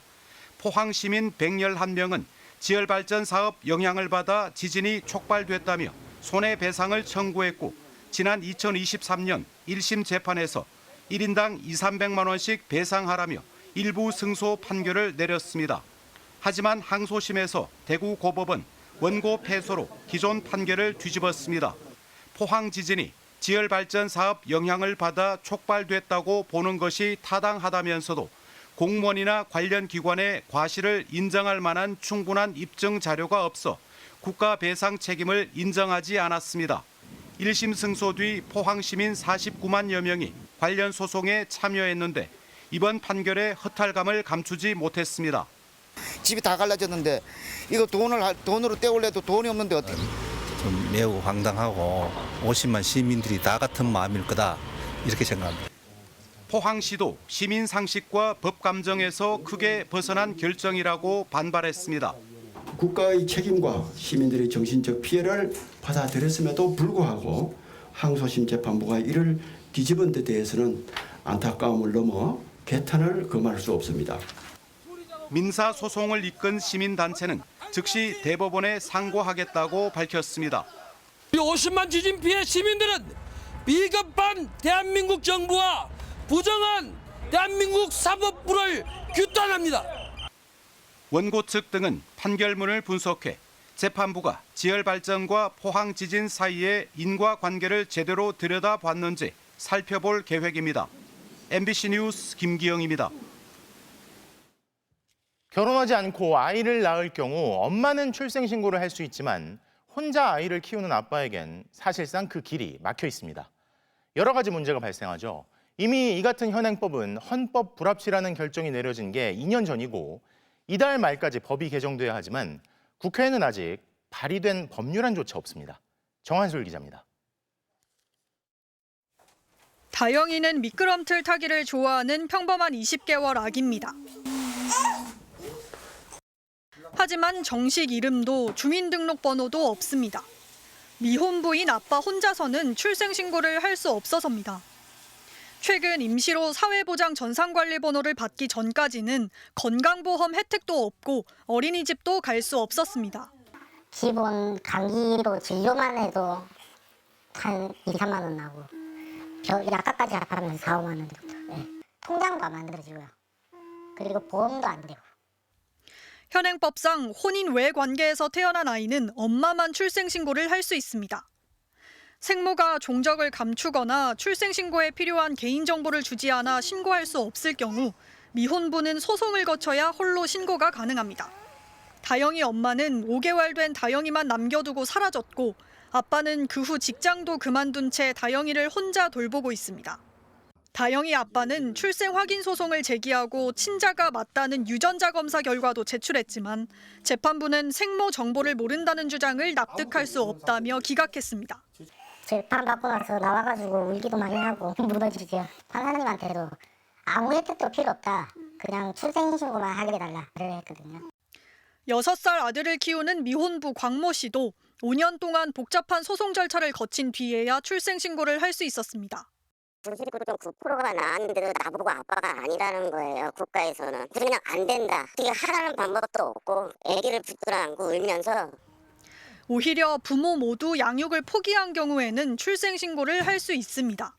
포항 시민 111명은 지열발전 사업 영향을 받아 지진이 촉발됐다며 손해배상을 청구했고 지난 2023년 1심 재판에서 1인당 2,300만 원씩 배상하라며 일부 승소 판결을 내렸습니다. 하지만 항소심에서 대구고법은 원고 패소로 기존 판결을 뒤집었습니다. 포항 지진이 지열 발전 사업 영향을 받아 촉발됐다고 보는 것이 타당하다면서도 공무원이나 관련 기관의 과실을 인정할 만한 충분한 입증 자료가 없어 국가 배상 책임을 인정하지 않았습니다. 1심 승소 뒤 포항 시민 49만여 명이 관련 소송에 참여했는데 이번 판결에 허탈감을 감추지 못했습니다. 집이 다 갈라졌는데 이거 돈으로 떼올래도 돈이 없는데 어떻게? 좀 매우 황당하고 50만 시민들이 나 같은 마음일 거다 이렇게 생각합니다. 포항시도 시민 상식과 법 감정에서 크게 벗어난 결정이라고 반발했습니다. 국가의 책임과 시민들의 정신적 피해를 받아들였음에도 불구하고 항소심 재판부가 이를 뒤집은 데 대해서는 안타까움을 넘어 개탄을 금할 수 없습니다. 민사 소송을 이끈 시민단체는 즉시 대법원에 상고하겠다고 밝혔습니다. 50만 지진 피해 시민들은 비겁한 대한민국 정부와 부정한 대한민국 사법부를 규탄합니다. 원고 측 등은 판결문을 분석해 재판부가 지열 발전과 포항 지진 사이의 인과관계를 제대로 들여다봤는지 살펴볼 계획입니다. MBC 뉴스 김기영입니다. 결혼하지 않고 아이를 낳을 경우 엄마는 출생신고를 할 수 있지만 혼자 아이를 키우는 아빠에겐 사실상 그 길이 막혀 있습니다. 여러 가지 문제가 발생하죠. 이미 이 같은 현행법은 헌법 불합치라는 결정이 내려진 게 2년 전이고 이달 말까지 법이 개정돼야 하지만 국회에는 아직 발의된 법률안조차 없습니다. 정한솔 기자입니다. 다영이는 미끄럼틀 타기를 좋아하는 평범한 20개월 아기입니다. 하지만 정식 이름도 주민등록번호도 없습니다. 미혼부인 아빠 혼자서는 출생신고를 할 수 없어서입니다. 최근 임시로 사회보장 전산관리번호를 받기 전까지는 건강보험 혜택도 없고 어린이집도 갈 수 없었습니다. 기본 감기로 진료만 해도 한 2, 3만 원 나고 약값까지 합하면 4, 5만 원 정도. 네. 통장도 안 만들어지고요. 그리고 보험도 안 되고. 현행법상 혼인 외 관계에서 태어난 아이는 엄마만 출생신고를 할 수 있습니다. 생모가 종적을 감추거나 출생신고에 필요한 개인정보를 주지 않아 신고할 수 없을 경우 미혼부는 소송을 거쳐야 홀로 신고가 가능합니다. 다영이 엄마는 5개월 된 다영이만 남겨두고 사라졌고 아빠는 그 후 직장도 그만둔 채 다영이를 혼자 돌보고 있습니다. 다영이 아빠는 출생 확인 소송을 제기하고 친자가 맞다는 유전자 검사 결과도 제출했지만 재판부는 생모 정보를 모른다는 주장을 납득할 수 없다며 기각했습니다. 재판 받고 나서 나와가지고 울기도 많이 하고 무너지죠. 판사님한테도 아무 혜택도 필요 없다. 그냥 출생신고만 하게 해달라 그래 했거든요. 6살 아들을 키우는 미혼부 광모 씨도 5년 동안 복잡한 소송 절차를 거친 뒤에야 출생신고를 할 수 있었습니다. 99.9%가 나왔는데도 나보고 아빠가 아니라는 거예요. 국가에서는. 그냥 안 된다. 어떻게 하라는 방법도 없고 아기를 붙들어 안고 울면서. 오히려 부모 모두 양육을 포기한 경우에는 출생신고를 할 수 있습니다.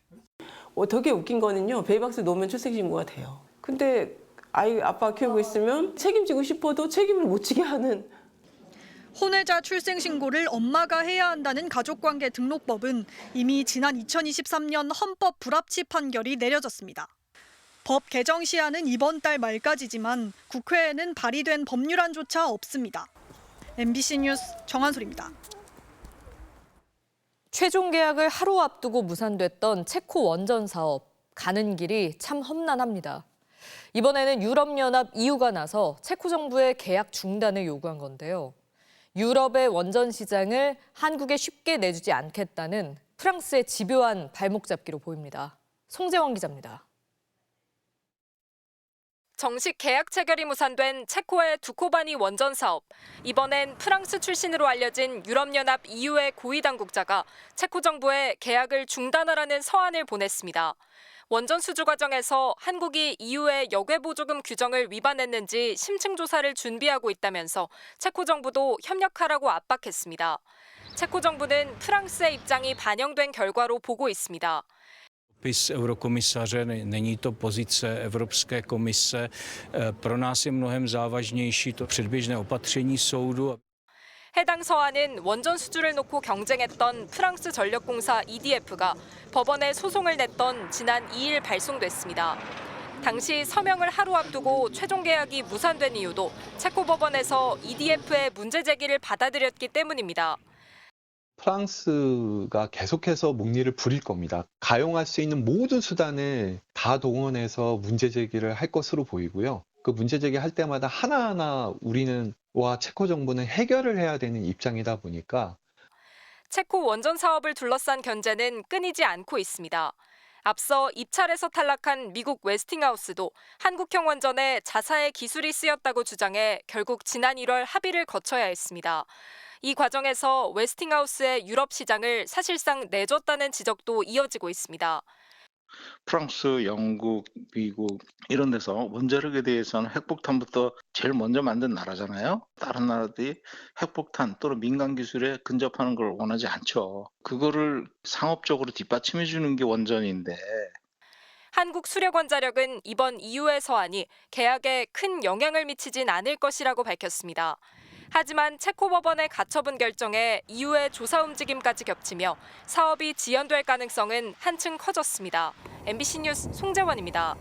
되게 웃긴 거는요. 베이박스 놓으면 출생신고가 돼요. 근데 아빠 키우고 있으면 책임지고 싶어도 책임을 못 지게 하는. 혼외자 출생신고를 엄마가 해야 한다는 가족관계 등록법은 이미 지난 2023년 헌법 불합치 판결이 내려졌습니다. 법 개정 시한은 이번 달 말까지지만 국회에는 발의된 법률안조차 없습니다. MBC 뉴스 정한솔입니다. 최종 계약을 하루 앞두고 무산됐던 체코 원전 사업. 가는 길이 참 험난합니다. 이번에는 유럽연합 EU가 나서 체코 정부의 계약 중단을 요구한 건데요. 유럽의 원전 시장을 한국에 쉽게 내주지 않겠다는 프랑스의 집요한 발목 잡기로 보입니다. 송재원 기자입니다. 정식 계약 체결이 무산된 체코의 두코바니 원전 사업. 이번엔 프랑스 출신으로 알려진 유럽연합 EU의 고위 당국자가 체코 정부에 계약을 중단하라는 서한을 보냈습니다. 원전 수주 과정에서 한국이 EU의 역외보조금 규정을 위반했는지 심층 조사를 준비하고 있다면서 체코 정부도 협력하라고 압박했습니다. 체코 정부는 프랑스의 입장이 반영된 결과로 보고 있습니다. Dopis eurokomisaře, není to pozice Evropské komise. Pro nás je mnohem závažnější to předběžné opatření soudu. 해당 서한은 원전 수주를 놓고 경쟁했던 프랑스 전력공사 EDF가 법원에 소송을 냈던 지난 2일 발송됐습니다. 당시 서명을 하루 앞두고 최종 계약이 무산된 이유도 체코 법원에서 EDF의 문제 제기를 받아들였기 때문입니다. 프랑스가 계속해서 목리를 부릴 겁니다. 가용할 수 있는 모든 수단을 다 동원해서 문제 제기를 할 것으로 보이고요. 그 문제 제기할 때마다 하나하나 우리와 체코 정부는 해결을 해야 되는 입장이다 보니까 체코 원전 사업을 둘러싼 견제는 끊이지 않고 있습니다. 앞서 입찰에서 탈락한 미국 웨스팅하우스도 한국형 원전에 자사의 기술이 쓰였다고 주장해 결국 지난 1월 합의를 거쳐야 했습니다. 이 과정에서 웨스팅하우스의 유럽 시장을 사실상 내줬다는 지적도 이어지고 있습니다. 프랑스, 영국, 미국 이런 데서 원자력에 대해서는 핵폭탄부터 제일 먼저 만든 나라잖아요. 다른 나라들이 핵폭탄 또는 민간 기술에 근접하는 걸 원하지 않죠. 그거를 상업적으로 뒷받침해 주는 게 원전인데. 한국수력원자력은 이번 EU의 서한이 계약에 큰 영향을 미치진 않을 것이라고 밝혔습니다. 하지만 체코 법원의 가처분 결정에 EU의 조사 움직임까지 겹치며 사업이 지연될 가능성은 한층 커졌습니다. MBC 뉴스 송재원입니다.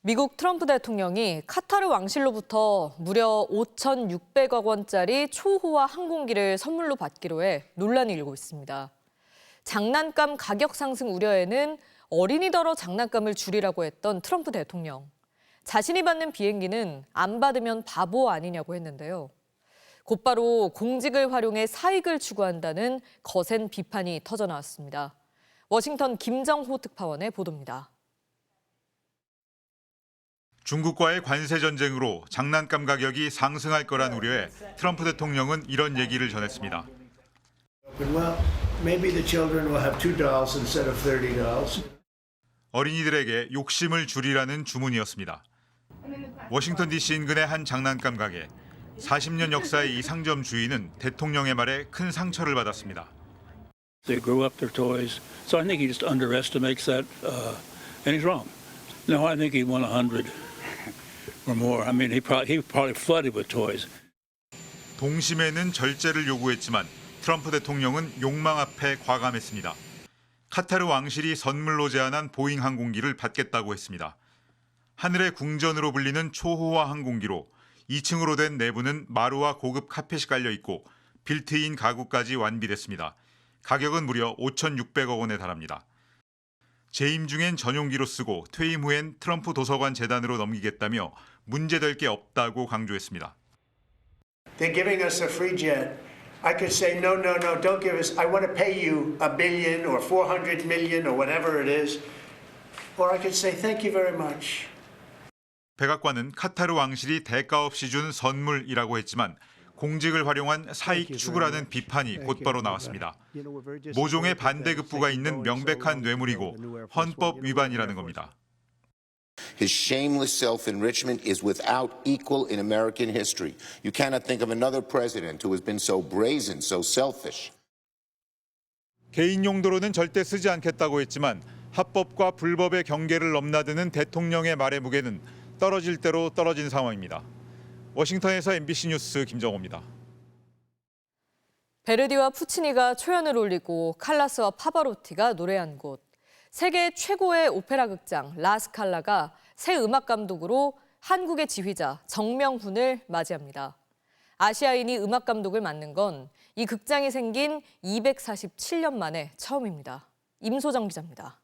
미국 트럼프 대통령이 카타르 왕실로부터 무려 5,600억 원짜리 초호화 항공기를 선물로 받기로 해 논란이 일고 있습니다. 장난감 가격 상승 우려에는 어린이더러 장난감을 줄이라고 했던 트럼프 대통령. 자신이 받는 비행기는 안 받으면 바보 아니냐고 했는데요. 곧바로 공직을 활용해 사익을 추구한다는 거센 비판이 터져나왔습니다. 워싱턴 김정호 특파원의 보도입니다. 중국과의 관세 전쟁으로 장난감 가격이 상승할 거란 우려에 트럼프 대통령은 이런 얘기를 전했습니다. 어린이들에게 욕심을 줄이라는 주문이었습니다. 워싱턴 DC 인근의 한 장난감 가게. 40년 역사의 이 상점 주인은 대통령의 말에 큰 상처를 받았습니다. They grew up their toys, so I think he just underestimates that, and he's wrong. No, I think he won 100 or more. I mean, he probably flooded with toys. 동심에는 절제를 요구했지만 트럼프 대통령은 욕망 앞에 과감했습니다. 카타르 왕실이 선물로 제안한 보잉 항공기를 받겠다고 했습니다. 하늘의 궁전으로 불리는 초호화 항공기로 2층으로 된 내부는 마루와 고급 카펫이 깔려 있고 빌트인 가구까지 완비됐습니다. 가격은 무려 5,600억 원에 달합니다. 재임 중엔 전용기로 쓰고 퇴임 후엔 트럼프 도서관 재단으로 넘기겠다며 문제될 게 없다고 강조했습니다. They're giving us a free jet. I could say no, don't give us. I want to pay you $1 billion or 400 million or whatever it is. Or I could say thank you very much. 백악관은 카타르 왕실이 대가 없이 준 선물이라고 했지만 공직을 활용한 사익 추구라는 비판이 곧바로 나왔습니다. 모종의 반대급부가 있는 명백한 뇌물이고 헌법 위반이라는 겁니다. His shameless self-enrichment is without equal in American history. You cannot think of another president who has been so brazen, so selfish. 개인 용도로는 절대 쓰지 않겠다고 했지만 합법과 불법의 경계를 넘나드는 대통령의 말의 무게는 떨어질 대로 떨어진 상황입니다. 워싱턴에서 MBC 뉴스 김정호입니다. 베르디와 푸치니가 초연을 올리고 칼라스와 파바로티가 노래한 곳. 세계 최고의 오페라 극장 라스칼라가 새 음악 감독으로 한국의 지휘자 정명훈을 맞이합니다. 아시아인이 음악 감독을 맡는 건 이 극장이 생긴 247년 만에 처음입니다. 임소정 기자입니다.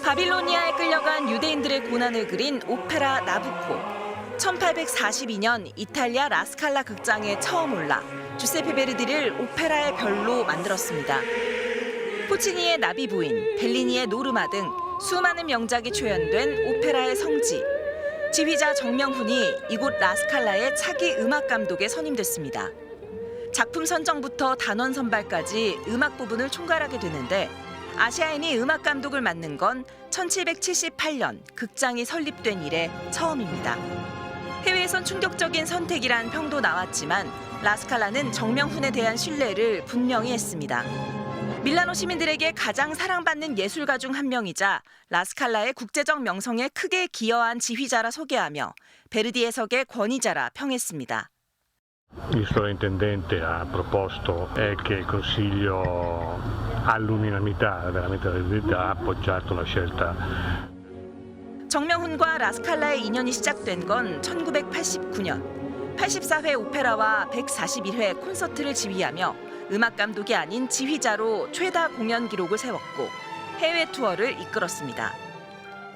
바빌로니아에 끌려간 유대인들의 고난을 그린 오페라 나부코. 1842년 이탈리아 라스칼라 극장에 처음 올라 주세페 베르디를 오페라의 별로 만들었습니다. 포치니의 나비 부인, 벨리니의 노르마 등 수많은 명작이 초연된 오페라의 성지. 지휘자 정명훈이 이곳 라스칼라의 차기 음악 감독에 선임됐습니다. 작품 선정부터 단원 선발까지 음악 부분을 총괄하게 되는데 아시아인이 음악 감독을 맡는 건 1778년 극장이 설립된 이래 처음입니다. 해외에선 충격적인 선택이란 평도 나왔지만 라스칼라는 정명훈에 대한 신뢰를 분명히 했습니다. 밀라노 시민들에게 가장 사랑받는 예술가 중 한 명이자 라스칼라의 국제적 명성에 크게 기여한 지휘자라 소개하며 베르디 해석의 권위자라 평했습니다. Il sovrintendente ha proposto che il Consiglio all'unanimità veramente ha appoggiato la scelta. 정명훈과 라스칼라의 인연이 시작된 건 1989년 84회 오페라와 141회 콘서트를 지휘하며 음악 감독이 아닌 지휘자로 최다 공연 기록을 세웠고 해외 투어를 이끌었습니다.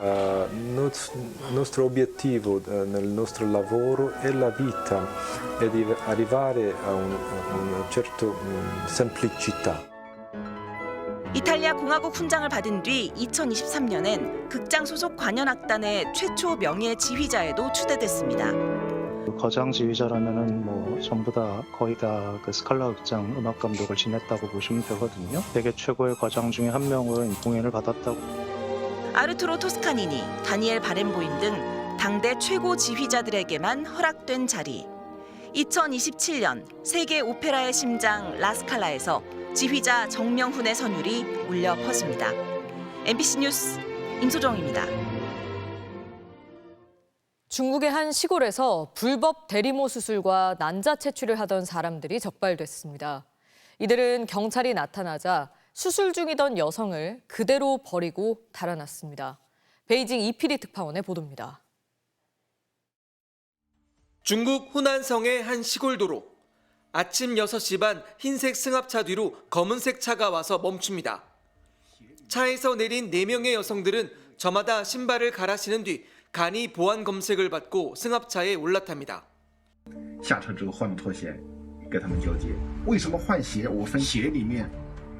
nostro obiettivo nel nostro lavoro e la vita è di arrivare a una certa semplicità. 이탈리아 공화국 훈장을 받은 뒤 2023년엔 극장 소속 관현악단의 최초 명예 지휘자에도 추대됐습니다. 거장 지휘자라면은 뭐 전부 다 거의 다 그 스칼라 극장 음악 감독을 지냈다고 보시면 되거든요. 세계 최고의 거장 중에 한 명을 공연을 받았다고. 아르투로 토스카니니, 다니엘 바렌보임 등 당대 최고 지휘자들에게만 허락된 자리. 2027년 세계 오페라의 심장 라스칼라에서 지휘자 정명훈의 선율이 울려 퍼집니다. MBC 뉴스 임소정입니다. 중국의 한 시골에서 불법 대리모 수술과 난자 채취를 하던 사람들이 적발됐습니다. 이들은 경찰이 나타나자 수술 중이던 여성을 그대로 버리고 달아났습니다. 베이징 이피리 특파원의 보도입니다. 중국 후난성의 한 시골 도로. 아침 6시 반 흰색 승합차 뒤로 검은색 차가 와서 멈춥니다. 차에서 내린 4명의 여성들은 저마다 신발을 갈아 신은 뒤 간이 보안 검색을 받고 승합차에 올라탑니다. 下车之后换了拖鞋给他们交接。为什么换鞋？我分鞋里面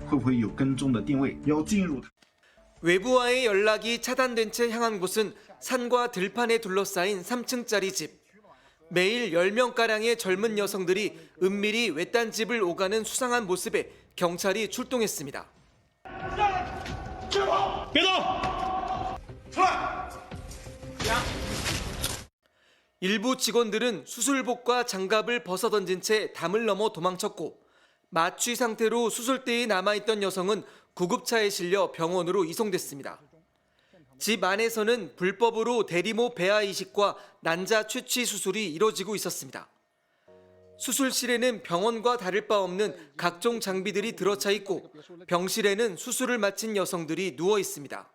会不会有跟踪的定位？要进入。 외부와의 연락이 차단된 채 향한 곳은 산과 들판에 둘러싸인 3층짜리 집. 매일 10명가량의 젊은 여성들이 은밀히 외딴 집을 오가는 수상한 모습에 경찰이 출동했습니다. 일부 직원들은 수술복과 장갑을 벗어던진 채 담을 넘어 도망쳤고 마취 상태로 수술대에 남아있던 여성은 구급차에 실려 병원으로 이송됐습니다. 집 안에서는 불법으로 대리모 배아 이식과 난자 채취 수술이 이뤄지고 있었습니다. 수술실에는 병원과 다를 바 없는 각종 장비들이 들어차 있고 병실에는 수술을 마친 여성들이 누워 있습니다.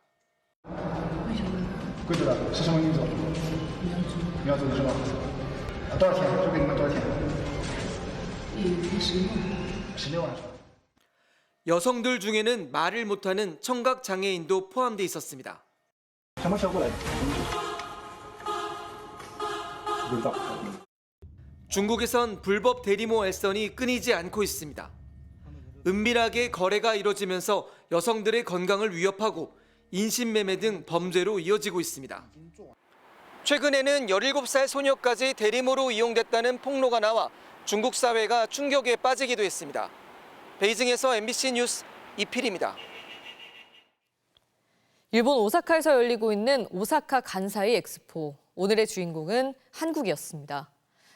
여성들 중에는 말을 못하는 청각 장애인도 포함돼 있었습니다. 중국에선 불법 대리모 애선이 끊이지 않고 있습니다. 은밀하게 거래가 이뤄지면서 여성들의 건강을 위협하고 인신매매 등 범죄로 이어지고 있습니다. 최근에는 17살 소녀까지 대리모로 이용됐다는 폭로가 나와 중국 사회가 충격에 빠지기도 했습니다. 베이징에서 MBC 뉴스 이필입니다. 일본 오사카에서 열리고 있는 오사카 간사이 엑스포. 오늘의 주인공은 한국이었습니다.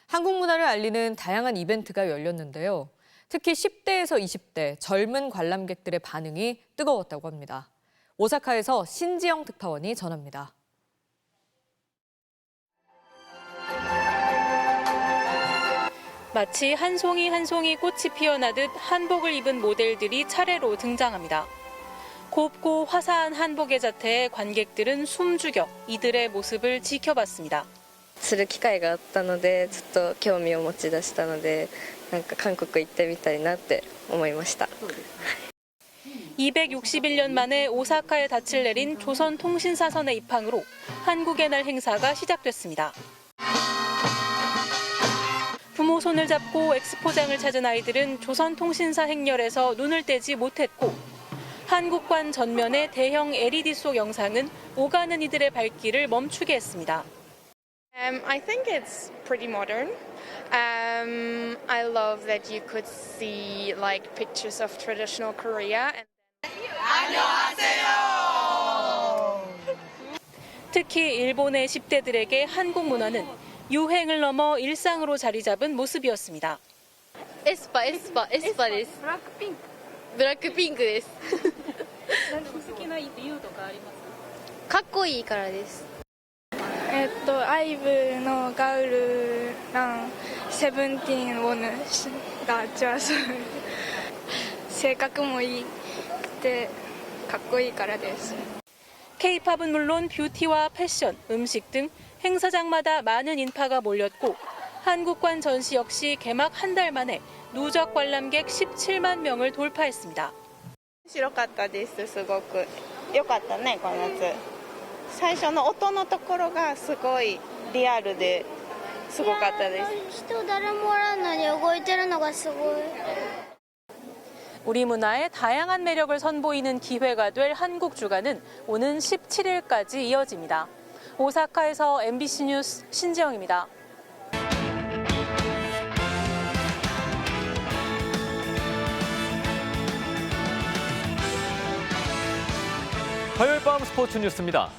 한국 문화를 알리는 다양한 이벤트가 열렸는데요. 특히 10대에서 20대 젊은 관람객들의 반응이 뜨거웠다고 합니다. 오사카에서 신지영 특파원이 전합니다. 마치 한 송이 한 송이 꽃이 피어나듯 한복을 입은 모델들이 차례로 등장합니다. 곱고 화사한 한복의 자태에 관객들은 숨죽여 이들의 모습을 지켜봤습니다. する機会があったのでちょっと興味を持ち出したのでなんか韓国行ってみたいなって思いました。 261년 만에 오사카에 닻을 내린 조선통신사선의 입항으로 한국의 날 행사가 시작됐습니다. 부모 손을 잡고 엑스포장을 찾은 아이들은 조선통신사 행렬에서 눈을 떼지 못했고 한국관 전면의 대형 LED 속 영상은 오가는 이들의 발길을 멈추게 했습니다. I think it's pretty modern. I love that you could see like pictures of traditional Korea. 안녕하세요. 특히 일본의 10대들에게 한국 문화는 유행을 넘어 일상으로 자리 잡은 모습이었습니다. 에스파, 에스파, 에스파です.ブラックピンクです。好きな理由とかありますかっこいいからです。IVEのガウルランセブンティーンをが좋아서性格もいいってかっこいいからです。K-팝은 물론 뷰티와 패션, 음식 등 행사장마다 많은 인파가 몰렸고 한국관 전시 역시 개막 한 달 만에 누적 관람객 17만 명을 돌파했습니다. 白かったです。すごく良かったね、この夏。最初の音のところがすごいリアルですごかったです。人誰もおらんのに動いてるのがすごい。 우리 문화의 다양한 매력을 선보이는 기회가 될 한국 주간은 오는 17일까지 이어집니다. 오사카에서 MBC 뉴스 신지영입니다. 화요일 밤 스포츠 뉴스입니다.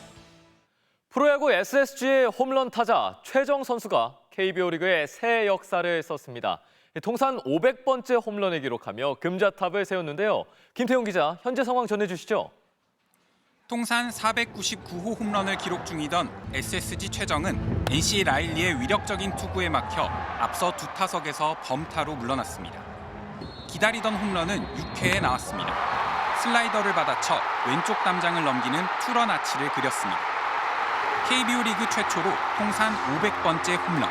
프로야구 SSG의 홈런 타자 최정 선수가 KBO 리그의 새 역사를 썼습니다. 통산 500번째 홈런을 기록하며 금자탑을 세웠는데요. 김태용 기자, 현재 상황 전해주시죠. 통산 499호 홈런을 기록 중이던 SSG 최정은 NC 라일리의 위력적인 투구에 막혀 앞서 두 타석에서 범타로 물러났습니다. 기다리던 홈런은 6회에 나왔습니다. 슬라이더를 받아쳐 왼쪽 담장을 넘기는 투런 아치를 그렸습니다. KBO 리그 최초로 통산 500번째 홈런.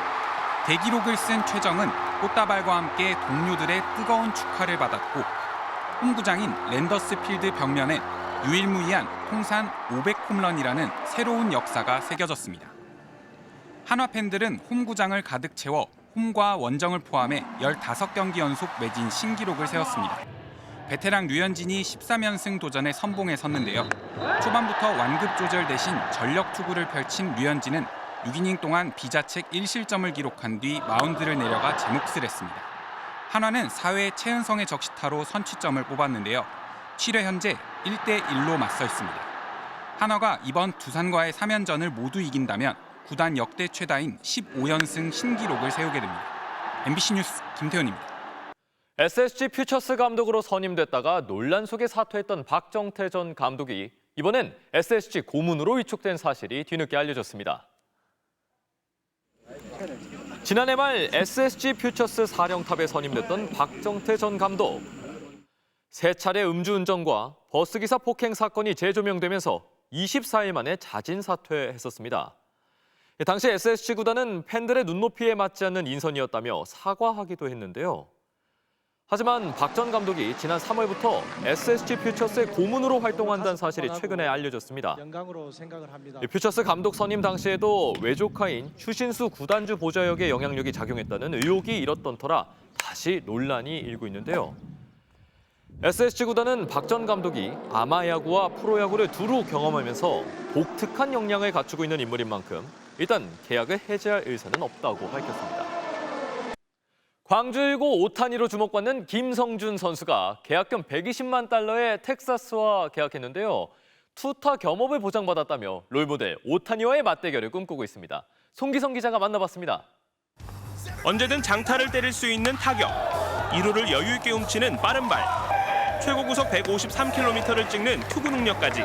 대기록을 쓴 최정은 꽃다발과 함께 동료들의 뜨거운 축하를 받았고 홈구장인 랜더스 필드 벽면에 유일무이한 통산 500홈런이라는 새로운 역사가 새겨졌습니다. 한화 팬들은 홈구장을 가득 채워 홈과 원정을 포함해 15경기 연속 매진 신기록을 세웠습니다. 베테랑 류현진이 13연승 도전에 선봉에 섰는데요. 초반부터 완급 조절 대신 전력 투구를 펼친 류현진은 6이닝 동안 비자책 1실점을 기록한 뒤 마운드를 내려가 제 몫을 했습니다. 한화는 4회 최은성의 적시타로 선취점을 뽑았는데요. 7회 현재 1대1로 맞서 있습니다. 한화가 이번 두산과의 3연전을 모두 이긴다면 구단 역대 최다인 15연승 신기록을 세우게 됩니다. MBC 뉴스 김태훈입니다. SSG 퓨처스 감독으로 선임됐다가 논란 속에 사퇴했던 박정태 전 감독이 이번엔 SSG 고문으로 위촉된 사실이 뒤늦게 알려졌습니다. 지난해 말 SSG 퓨처스 사령탑에 선임됐던 박정태 전 감독. 세 차례 음주운전과 버스기사 폭행 사건이 재조명되면서 24일 만에 자진 사퇴했었습니다. 당시 SSG 구단은 팬들의 눈높이에 맞지 않는 인선이었다며 사과하기도 했는데요. 하지만 박 전 감독이 지난 3월부터 SSG 퓨처스의 고문으로 활동한다는 사실이 최근에 알려졌습니다. 퓨처스 감독 선임 당시에도 외조카인 추신수 구단주 보좌역의 영향력이 작용했다는 의혹이 일었던 터라 다시 논란이 일고 있는데요. SSG 구단은 박 전 감독이 아마야구와 프로야구를 두루 경험하면서 독특한 역량을 갖추고 있는 인물인 만큼 일단 계약을 해지할 의사는 없다고 밝혔습니다. 광주1고 오타니로 주목받는 김성준 선수가 계약금 120만 달러의 텍사스와 계약했는데요. 투타 겸업을 보장받았다며 롤모델 오타니와의 맞대결을 꿈꾸고 있습니다. 송기성 기자가 만나봤습니다. 언제든 장타를 때릴 수 있는 타격, 2루를 여유 있게 훔치는 빠른 발, 최고 구속 153km를 찍는 투구 능력까지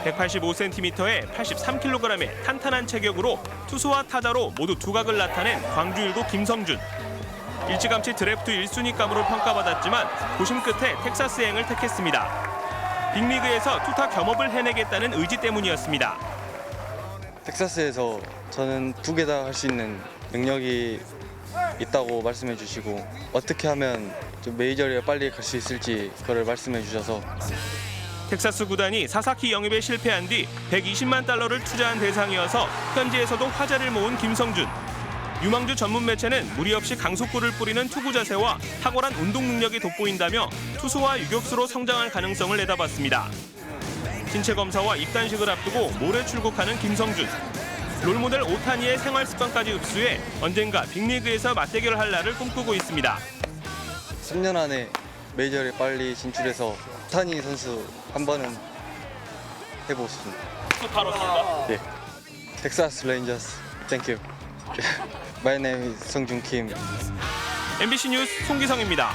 185cm에 83kg의 탄탄한 체격으로 투수와 타자로 모두 두각을 나타낸 광주1고 김성준. 일찌감치 드래프트 1순위감으로 평가받았지만 고심 끝에 텍사스행을 택했습니다. 빅리그에서 투타 겸업을 해내겠다는 의지 때문이었습니다. 텍사스에서 저는 두 개 다 할 수 있는 능력이 있다고 말씀해 주시고 어떻게 하면 좀 메이저리에 빨리 갈 수 있을지 그걸 말씀해 주셔서 텍사스 구단이 사사키 영입에 실패한 뒤 120만 달러를 투자한 대상이어서 현지에서도 화제를 모은 김성준. 유망주 전문 매체는 무리 없이 강속구를 뿌리는 투구 자세와 탁월한 운동 능력이 돋보인다며 투수와 유격수로 성장할 가능성을 내다봤습니다. 신체 검사와 입단식을 앞두고 모레 출국하는 김성준. 롤모델 오타니의 생활 습관까지 흡수해 언젠가 빅리그에서 맞대결을 할 날을 꿈꾸고 있습니다. 3년 안에 메이저리에 빨리 진출해서 오타니 선수 한 번은 해보고 싶습니다. 투타로입니다. 네. 텍사스 레인저스. 땡큐. My name is 성준 김. MBC 뉴스 송기성입니다.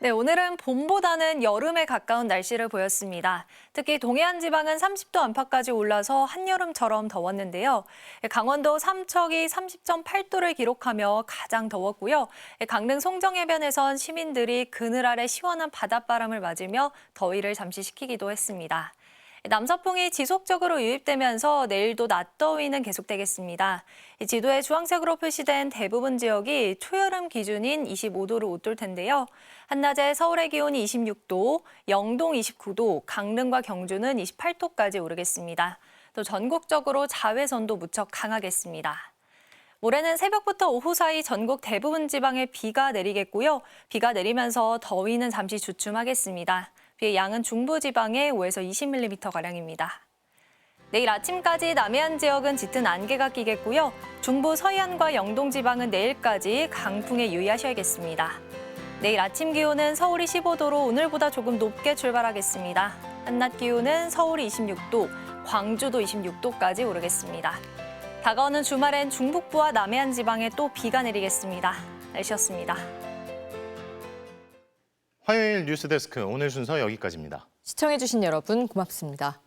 네, 오늘은 봄보다는 여름에 가까운 날씨를 보였습니다. 특히 동해안 지방은 30도 안팎까지 올라서 한여름처럼 더웠는데요. 강원도 삼척이 30.8도를 기록하며 가장 더웠고요. 강릉 송정해변에선 시민들이 그늘 아래 시원한 바닷바람을 맞으며 더위를 잠시 식히기도 했습니다. 남서풍이 지속적으로 유입되면서 내일도 낮더위는 계속되겠습니다. 지도에 주황색으로 표시된 대부분 지역이 초여름 기준인 25도를 웃돌 텐데요. 한낮에 서울의 기온이 26도, 영동 29도, 강릉과 경주는 28도까지 오르겠습니다. 또 전국적으로 자외선도 무척 강하겠습니다. 모레는 새벽부터 오후 사이 전국 대부분 지방에 비가 내리겠고요. 비가 내리면서 더위는 잠시 주춤하겠습니다. 비의 양은 중부지방에 5에서 20mm가량입니다. 내일 아침까지 남해안 지역은 짙은 안개가 끼겠고요. 중부 서해안과 영동 지방은 내일까지 강풍에 유의하셔야겠습니다. 내일 아침 기온은 서울이 15도로 오늘보다 조금 높게 출발하겠습니다. 한낮 기온은 서울이 26도, 광주도 26도까지 오르겠습니다. 다가오는 주말엔 중북부와 남해안 지방에 또 비가 내리겠습니다. 날씨였습니다. 화요일 뉴스데스크 오늘 순서 여기까지입니다. 시청해주신 여러분 고맙습니다.